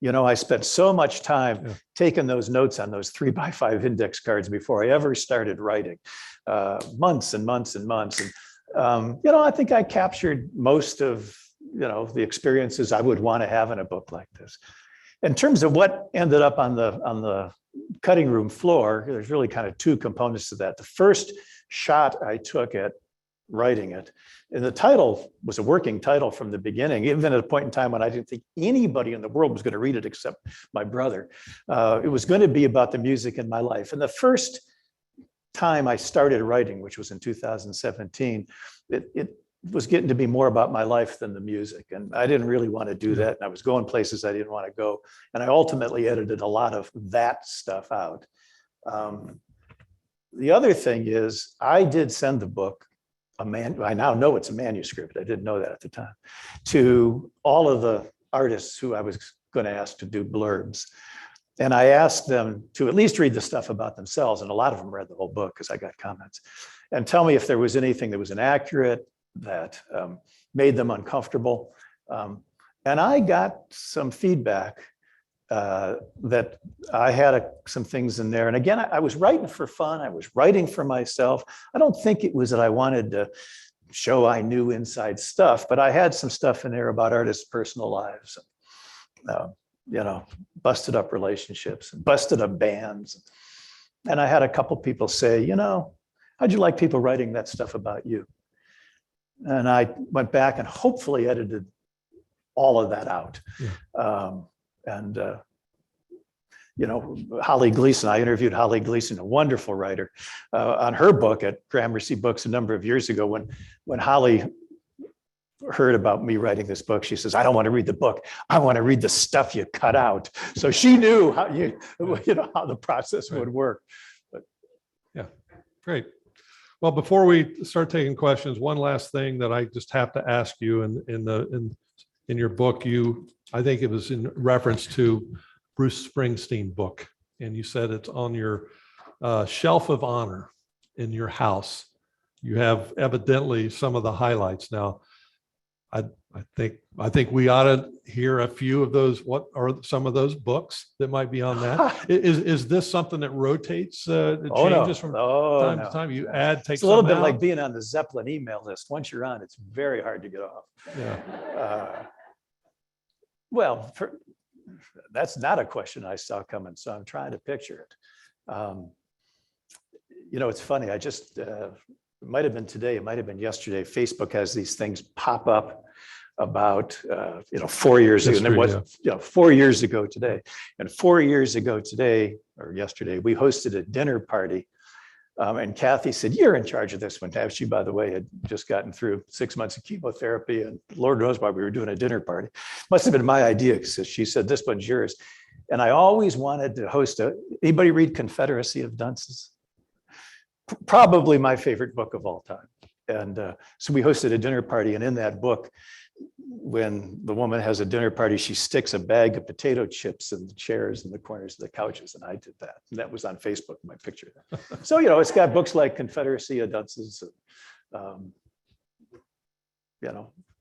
You know, I spent so much time taking those notes on those 3x5 index cards before I ever started writing, months and months and months. And, you know, I think I captured most of, you know, the experiences I would want to have in a book like this. In terms of what ended up on the cutting room floor, there's really kind of two components to that. The first shot I took at writing it. And the title was a working title from the beginning, even at a point in time when I didn't think anybody in the world was going to read it except my brother. It was going to be about the music in my life. And the first time I started writing, which was in 2017, it was getting to be more about my life than the music. And I didn't really want to do that. And I was going places I didn't want to go. And I ultimately edited a lot of that stuff out. The other thing is I did send the book, I now know it's a manuscript. I didn't know that at the time, to all of the artists who I was going to ask to do blurbs. And I asked them to at least read the stuff about themselves. And a lot of them read the whole book because I got comments, and tell me if there was anything that was inaccurate, that made them uncomfortable. And I got some feedback that I had some things in there. And again, I was writing for fun. I was writing for myself. I don't think it was that I wanted to show I knew inside stuff, but I had some stuff in there about artists' personal lives, busted up relationships, busted up bands. And I had a couple people say, how'd you like people writing that stuff about you? And I went back and hopefully edited all of that out. Holly Gleason, I interviewed Holly Gleason, a wonderful writer, on her book at Gramercy Books a number of years ago. When Holly heard about me writing this book, she says, I don't want to read the book. I want to read the stuff you cut out. So she knew how how the process would work. But yeah, great. Well, before we start taking questions, one last thing that I just have to ask you in your book, I think it was in reference to Bruce Springsteen book, and you said it's on your shelf of honor in your house. You have evidently some of the highlights. Now, I think we ought to hear a few of those. What are some of those books that might be on that? Is this something that rotates, changes from time to time? You take it's a little bit out? like being on the Zeppelin email list. Once you're on, it's very hard to get off. Yeah. Well, that's not a question I saw coming, so I'm trying to picture it. It's funny. I just, it might have been today, it might have been yesterday. Facebook has these things pop up about, 4 years ago. And it was, 4 years ago today. And 4 years ago today, or yesterday, we hosted a dinner party. And Kathy said, you're in charge of this one. She, by the way, had just gotten through 6 months of chemotherapy, and Lord knows why we were doing a dinner party. Must have been my idea, because she said, this one's yours. And I always wanted to host anybody read Confederacy of Dunces? Probably my favorite book of all time. And so we hosted a dinner party, and in that book, when the woman has a dinner party, she sticks a bag of potato chips in the chairs and the corners of the couches. And I did that. And that was on Facebook, my picture there. So, it's got books like Confederacy of Dunces,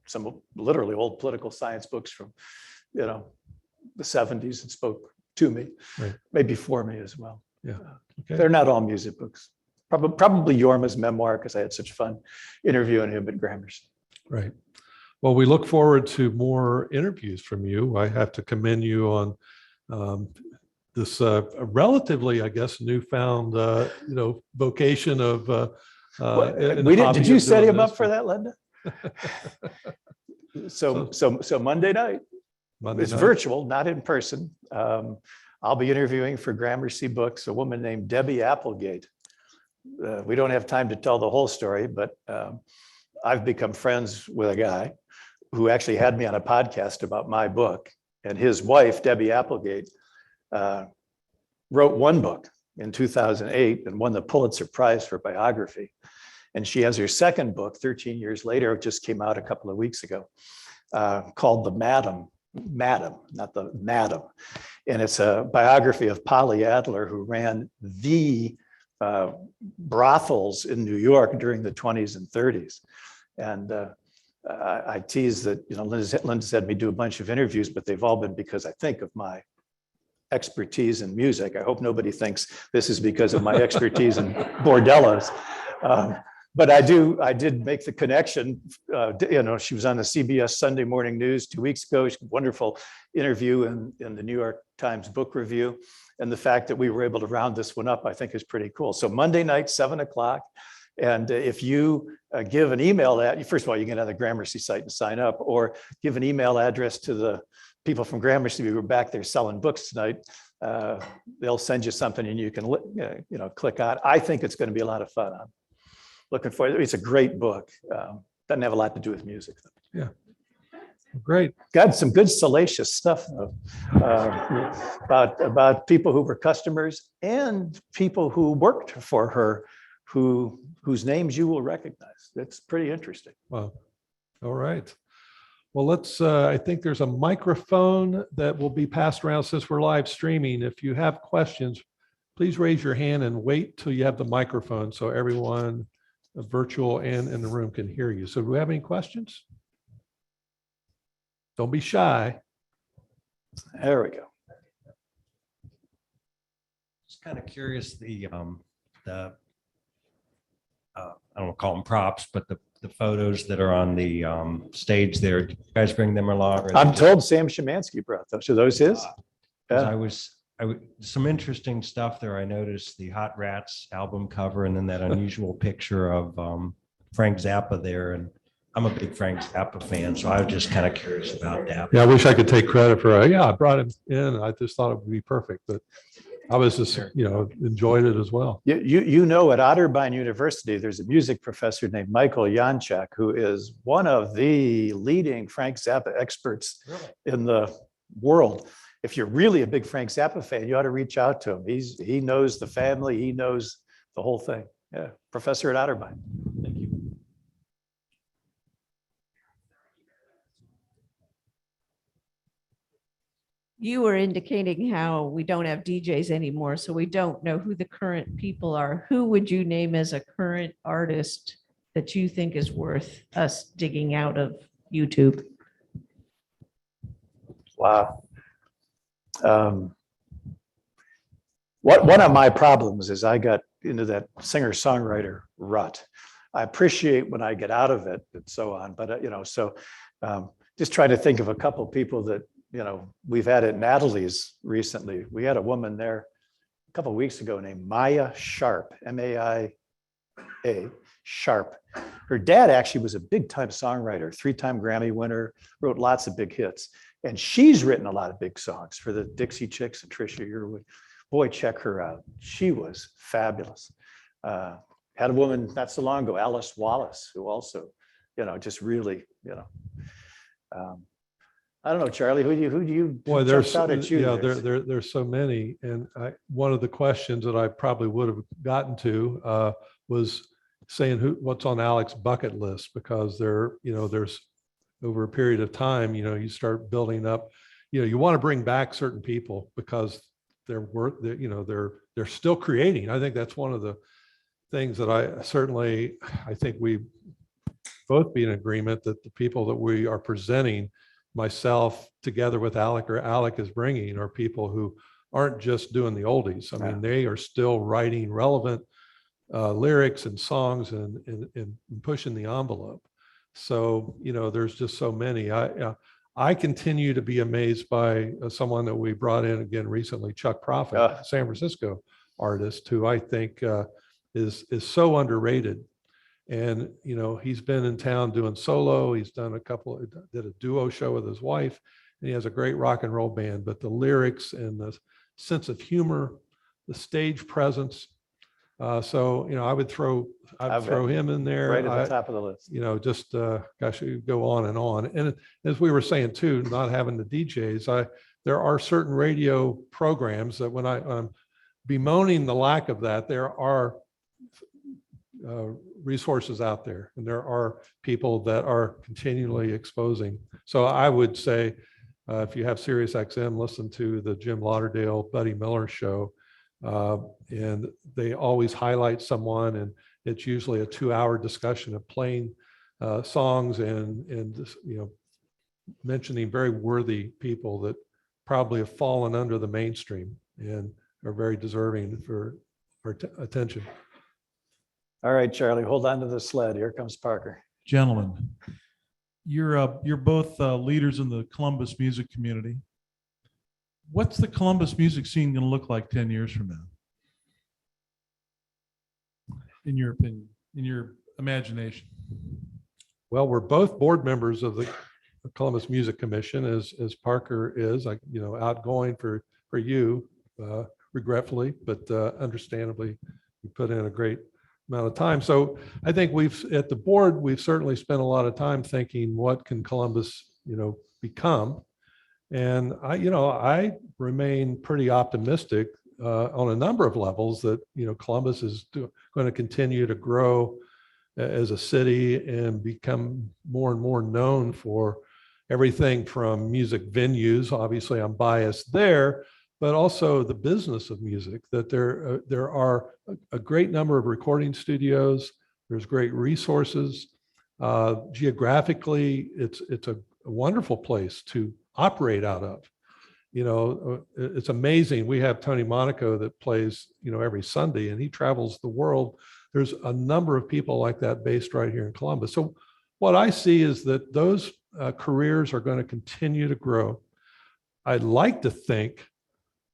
some literally old political science books from, the 70s that spoke to me, right. Maybe for me as well. Yeah. Okay. They're not all music books. Probably Yorma's memoir, because I had such fun interviewing him at Gramercy. Right. Well, we look forward to more interviews from you. I have to commend you on this relatively, I guess, newfound, vocation of. Did you set him up for that, Linda? So Monday night. It's virtual, not in person. I'll be interviewing for Gramercy Books a woman named Debbie Applegate. We don't have time to tell the whole story, but I've become friends with a guy who actually had me on a podcast about my book, and his wife, Debbie Applegate, wrote one book in 2008 and won the Pulitzer Prize for biography. And she has her second book 13 years later. It just came out a couple of weeks ago, called The Madam, not the Madam. And it's a biography of Polly Adler, who ran the brothels in New York during the 20s and 30s. And I tease that, Linda's had me do a bunch of interviews, but they've all been because I think of my expertise in music. I hope nobody thinks this is because of my expertise in bordellos. But I did make the connection. She was on the CBS Sunday Morning News 2 weeks ago. She had a wonderful interview in the New York Times Book Review. And the fact that we were able to round this one up, I think, is pretty cool. So Monday night, 7:00. And if you give an email first of all, you can go to the Gramercy site and sign up, or give an email address to the people from Gramercy who are back there selling books tonight. They'll send you something and you can, click on. I think it's going to be a lot of fun. I'm looking for it. It's a great book. Doesn't have a lot to do with music, though. Yeah. Great. Got some good salacious stuff about people who were customers and people who worked for her, whose names you will recognize. That's pretty interesting. Wow. All right. Well, I think there's a microphone that will be passed around since we're live streaming. If you have questions, please raise your hand and wait till you have the microphone so everyone, virtual and in the room, can hear you. So do we have any questions? Don't be shy. There we go. Just kind of curious, I don't want to call them props, but the photos that are on the stage there, do you guys bring them along? I'm told Sam Szymanski brought those. Are those his? 'Cause some interesting stuff there. I noticed the Hot Rats album cover and then that unusual picture of Frank Zappa there. And I'm a big Frank Zappa fan, so I was just kind of curious about that. Yeah, I wish I could take credit for it. Yeah, I brought him in. I just thought it would be perfect, but I was just, enjoyed it as well. At Otterbein University, there's a music professor named Michael Janczak, who is one of the leading Frank Zappa experts in the world. If you're really a big Frank Zappa fan, you ought to reach out to him. He knows the family. He knows the whole thing. Yeah, professor at Otterbein. Thank you. You were indicating how we don't have DJs anymore, so we don't know who the current people are. Who would you name as a current artist that you think is worth us digging out of YouTube? Wow. One of my problems is I got into that singer-songwriter rut. I appreciate when I get out of it and so on, but just trying to think of a couple people that we've had at Natalie's recently. We had a woman there a couple of weeks ago named Maya Sharp, M-A-I-A, Sharp. Her dad actually was a big-time songwriter, 3-time Grammy winner, wrote lots of big hits. And she's written a lot of big songs for the Dixie Chicks and Trisha Yearwood. Boy, check her out. She was fabulous. Had a woman not so long ago, Alice Wallace, who also, just really, I don't know, Charlie, who do you Boy, jumps out at you? there's so many. And one of the questions that I probably would have gotten to was saying what's on Alec's bucket list, because there's over a period of time, you start building up, you want to bring back certain people because they're still creating. I think that's one of the things that I think we both be in agreement that the people that we are presenting, myself together with Alec, or Alec is bringing, are people who aren't just doing the oldies. I mean, they are still writing relevant lyrics and songs and pushing the envelope. So, there's just so many. I continue to be amazed by someone that we brought in again recently, Chuck Prophet, San Francisco artist, who I think is so underrated. And, he's been in town doing solo. He's done did a duo show with his wife, and he has a great rock and roll band. But the lyrics and the sense of humor, the stage presence. So, I would throw him in there. Right at the top of the list. Gosh, you go on and on. And as we were saying too, not having the DJs, there are certain radio programs that when I'm bemoaning the lack of that, there are resources out there, and there are people that are continually exposing. So I would say, if you have Sirius XM, listen to the Jim Lauderdale, Buddy Miller show. And they always highlight someone, and it's usually a 2-hour discussion of playing songs and mentioning very worthy people that probably have fallen under the mainstream and are very deserving for our attention. All right, Charlie, hold on to the sled. Here comes Parker. Gentlemen, you're both leaders in the Columbus music community. What's the Columbus music scene going to look like 10 years from now, in your opinion? in your imagination? Well, we're both board members of the Columbus Music Commission, as Parker is, like, outgoing for you, regretfully, but understandably, you put in a great amount of time. So I think at the board, we've certainly spent a lot of time thinking, what can Columbus, become? And I remain pretty optimistic on a number of levels that, Columbus is going to continue to grow as a city and become more and more known for everything from music venues. Obviously, I'm biased there, but also the business of music, that there are a great number of recording studios. There's great resources. Geographically, it's a wonderful place to operate out of. It's amazing. We have Tony Monaco that plays, every Sunday, and he travels the world. There's a number of people like that based right here in Columbus. So what I see is that those careers are going to continue to grow. I'd like to think,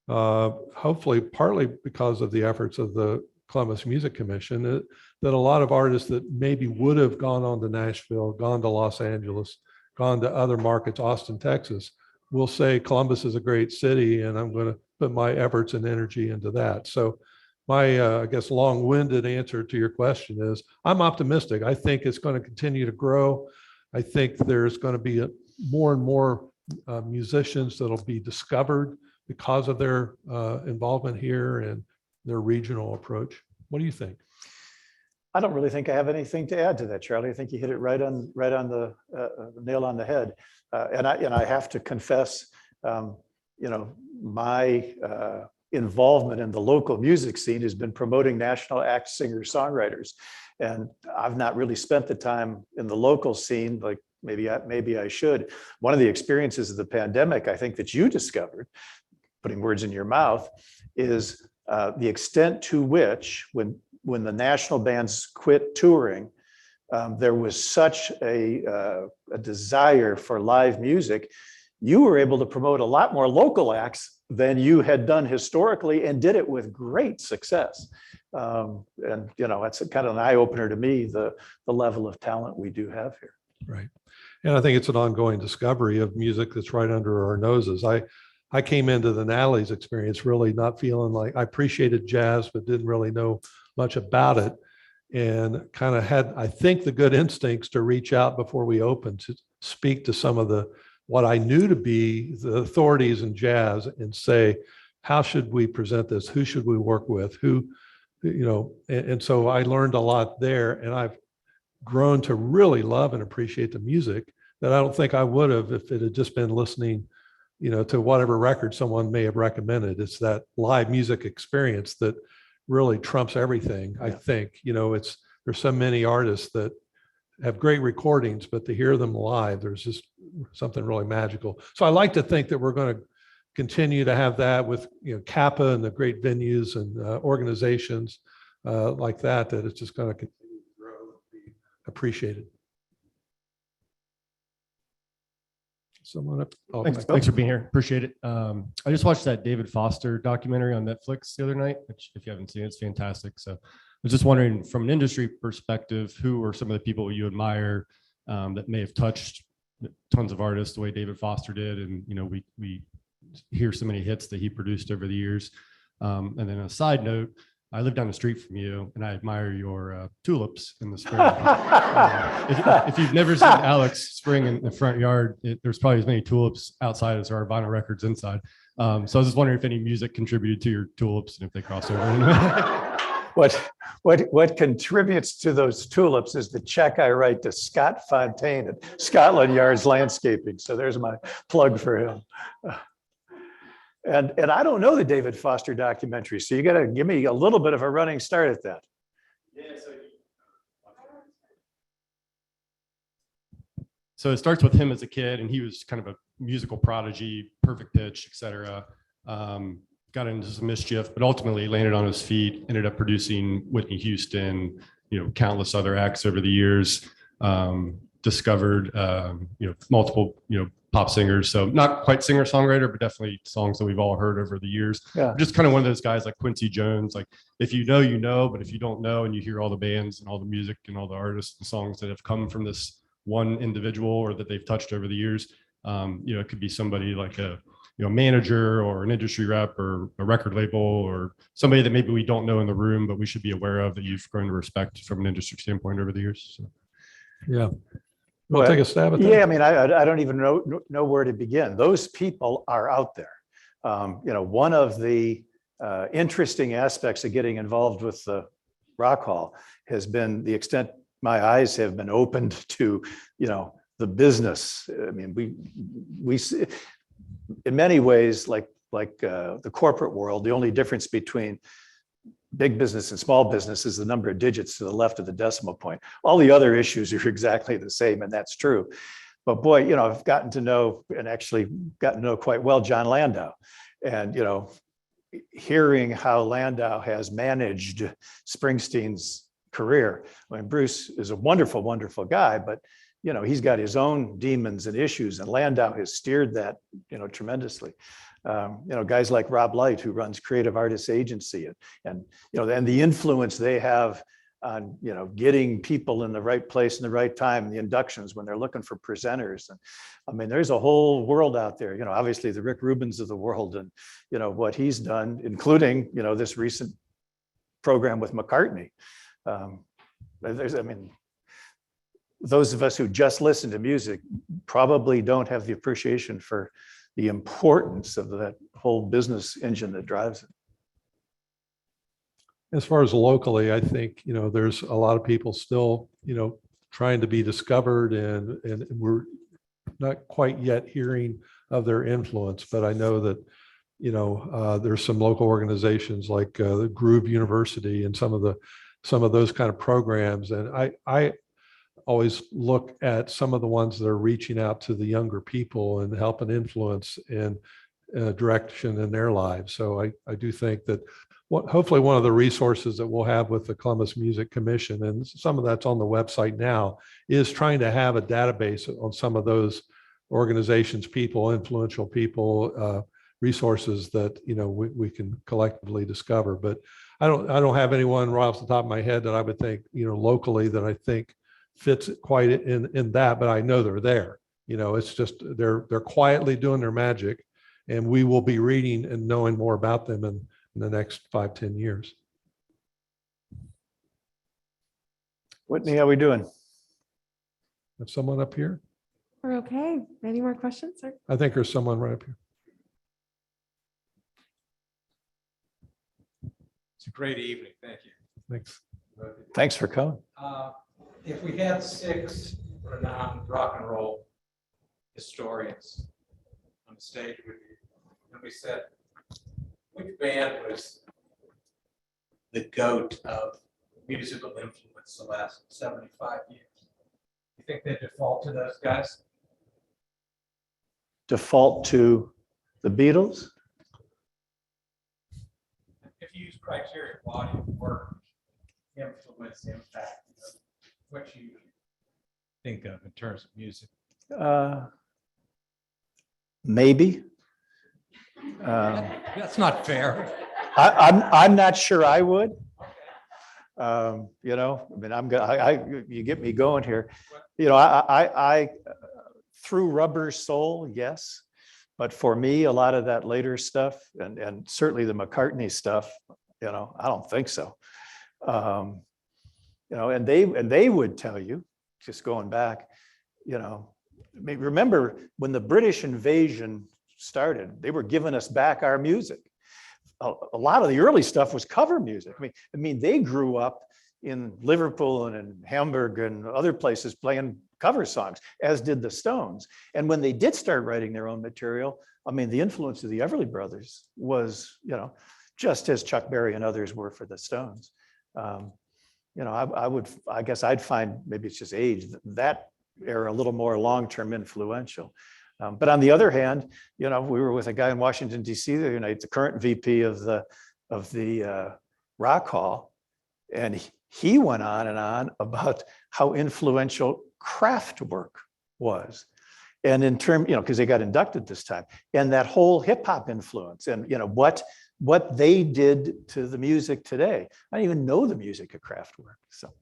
hopefully partly because of the efforts of the Columbus Music Commission, that a lot of artists that maybe would have gone on to Nashville, gone to Los Angeles, gone to other markets, Austin, Texas, will say Columbus is a great city, and I'm going to put my efforts and energy into that. So my, I guess, long-winded answer to your question is I'm optimistic. I think it's going to continue to grow. I think there's going to be more and more musicians that'll be discovered because of their involvement here and their regional approach. What do you think? I don't really think I have anything to add to that, Charlie. I think you hit it right on the nail on the head. And I have to confess, my involvement in the local music scene has been promoting national act singer-songwriters. And I've not really spent the time in the local scene, like maybe I should. One of the experiences of the pandemic, I think, that you discovered, putting words in your mouth, is the extent to which when the national bands quit touring, there was such a desire for live music. You were able to promote a lot more local acts than you had done historically, and did it with great success. And that's kind of an eye opener to me, the level of talent we do have here. Right. And I think it's an ongoing discovery of music that's right under our noses. I came into the Natalie's experience really not feeling like I appreciated jazz, but didn't really know much about it, and kind of had, I think, the good instincts to reach out before we opened to speak to some of what I knew to be the authorities in jazz and say, how should we present this? Who should we work with? And so I learned a lot there, and I've grown to really love and appreciate the music that I don't think I would have if it had just been listening, to whatever record someone may have recommended. It's that live music experience that really trumps everything. I think, there's so many artists that have great recordings, but to hear them live, there's just something really magical. So I like to think that we're going to continue to have that with, Kappa and the great venues and organizations like that it's just going to continue to grow and be appreciated. Someone up. Oh, Thanks for being here. Appreciate it. I just watched that David Foster documentary on Netflix the other night, which, if you haven't seen it, it's fantastic. So I was just wondering, from an industry perspective, who are some of the people you admire that may have touched tons of artists the way David Foster did? And, we hear so many hits that he produced over the years. And then a side note, I live down the street from you, and I admire your tulips in the spring. If you've never seen Alec's spring in the front yard, there's probably as many tulips outside as there are vinyl records inside. So I was just wondering if any music contributed to your tulips and if they cross over. What contributes to those tulips is the check I write to Scott Fontaine at Scotland Yard's Landscaping. So there's my plug for him. And I don't know the David Foster documentary, so you got to give me a little bit of a running start at that. Yeah, so it starts with him as a kid, and he was kind of a musical prodigy, perfect pitch, etc. Got into some mischief, but ultimately landed on his feet, ended up producing Whitney Houston, countless other acts over the years, discovered, multiple, pop singers. So not quite singer-songwriter, but definitely songs that we've all heard over the years. Yeah. Just kind of one of those guys like Quincy Jones. Like if you know, you know, but if you don't know and you hear all the bands and all the music and all the artists and songs that have come from this one individual or that they've touched over the years, it could be somebody like a manager or an industry rep or a record label or somebody that maybe we don't know in the room, but we should be aware of that you've grown to respect from an industry standpoint over the years. So. Yeah. We'll take a stab at that. Yeah, I mean, I don't even know where to begin. Those people are out there. One of the interesting aspects of getting involved with the Rock Hall has been the extent my eyes have been opened to, the business. I mean, we see, in many ways, like the corporate world, the only difference between big business and small business is the number of digits to the left of the decimal point. All the other issues are exactly the same, and that's true. But boy, I've gotten to know quite well John Landau, and hearing how Landau has managed Springsteen's career. I mean, Bruce is a wonderful, wonderful guy, but he's got his own demons and issues, and Landau has steered that tremendously. Guys like Rob Light, who runs Creative Artists Agency, and the influence they have on getting people in the right place in the right time, and the inductions when they're looking for presenters. And I mean, there's a whole world out there. Obviously the Rick Rubins of the world, and what he's done, including this recent program with McCartney. Those of us who just listen to music probably don't have the appreciation for the importance of that whole business engine that drives it. As far as locally, I think, there's a lot of people still, trying to be discovered, and we're not quite yet hearing of their influence, but I know that, there's some local organizations like the Groove University and some of those kind of programs. And I always look at some of the ones that are reaching out to the younger people and helping influence and direction in their lives. So I do think that hopefully one of the resources that we'll have with the Columbus Music Commission, and some of that's on the website now, is trying to have a database on some of those organizations, people, influential people, resources that we can collectively discover. But I don't have anyone right off the top of my head that I would think locally that I think fits quite in that, but I know they're there. It's just they're quietly doing their magic, and we will be reading and knowing more about them in the next 5-10 years. Whitney, how we doing? Have someone up here? We're okay. Any more questions, sir? I think there's someone right up here. It's a great evening. Thank you. Thanks. Thanks for coming. If we had 6 renowned rock and roll historians on the stage with you, and we said, which band was the GOAT of musical influence the last 75 years? You think they default to those guys? Default to the Beatles? If you use criteria, body of work, influence, impact, what you think of in terms of music? Maybe. That's not fair. I'm not sure I would. You get me going here. I through Rubber Soul, yes, but for me, a lot of that later stuff, and certainly the McCartney stuff, I don't think so. And they would tell you, just going back, remember when the British invasion started, they were giving us back our music. A lot of the early stuff was cover music. I mean, they grew up in Liverpool and in Hamburg and other places playing cover songs, as did the Stones. And when they did start writing their own material, the influence of the Everly Brothers was, just as Chuck Berry and others were for the Stones. I guess I'd find, maybe it's just age, that era a little more long-term influential. But on the other hand, we were with a guy in Washington, D.C. the other night, the current VP of the Rock Hall, and he went on and on about how influential Kraftwerk was. And in term, because they got inducted this time, and that whole hip hop influence and, what they did to the music today. I don't even know the music of Kraftwerk. So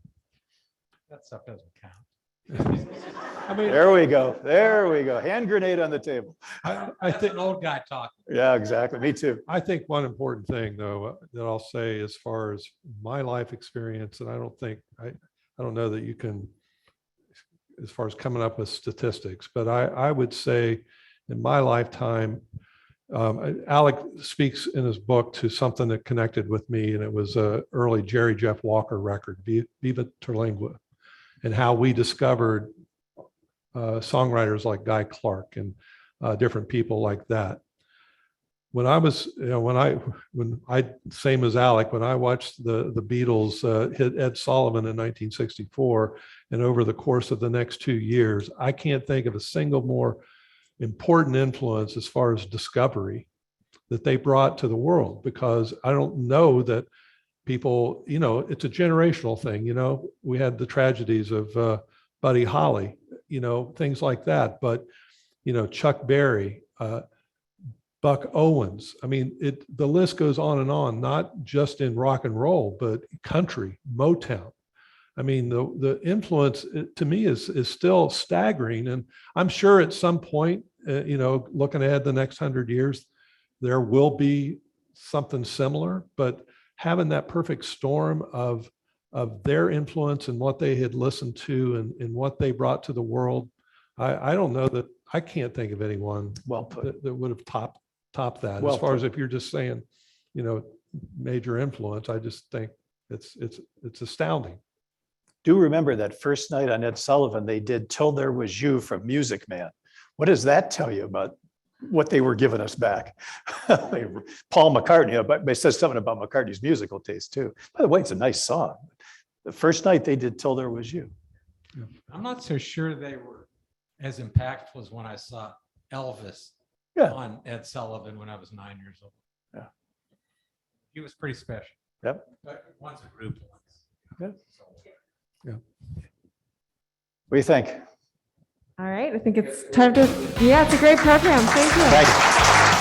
That stuff doesn't count. I mean, there we go. There we go. Hand grenade on the table. I That's think, an old guy talking. Yeah, exactly. Me too. I think one important thing though, that I'll say as far as my life experience, and I don't know that you can, as far as coming up with statistics, but I would say in my lifetime, Alec speaks in his book to something that connected with me, and it was a early Jerry Jeff Walker record, Viva Terlingua, and how we discovered songwriters like Guy Clark and different people like that. When I was, same as Alec, when I watched the Beatles hit Ed Sullivan in 1964, and over the course of the next 2 years, I can't think of a single more important influence as far as discovery that they brought to the world, because I don't know that people, it's a generational thing. We had the tragedies of Buddy Holly, things like that. But, Chuck Berry, Buck Owens. I mean, the list goes on, not just in rock and roll, but country, Motown. I mean, the influence to me is still staggering. And I'm sure at some point, looking ahead the next 100 years, there will be something similar, but having that perfect storm of their influence and what they had listened to and what they brought to the world, I don't know that I can't think of anyone Well put. that would have topped that. Well As far as put. if you're just saying, major influence, I just think it's astounding. Do remember that first night on Ed Sullivan, they did Till There Was You from Music Man. What does that tell you about what they were giving us back? Paul McCartney, but it says something about McCartney's musical taste too. By the way, it's a nice song. The first night they did Till There Was You. I'm not so sure they were as impactful as when I saw Elvis Yeah. on Ed Sullivan when I was 9 years old. Yeah. He was pretty special. Yep. But once a group once. Yeah. Yeah. What do you think? All right, I think it's time to, yeah, it's a great program. Thank you. Thank you.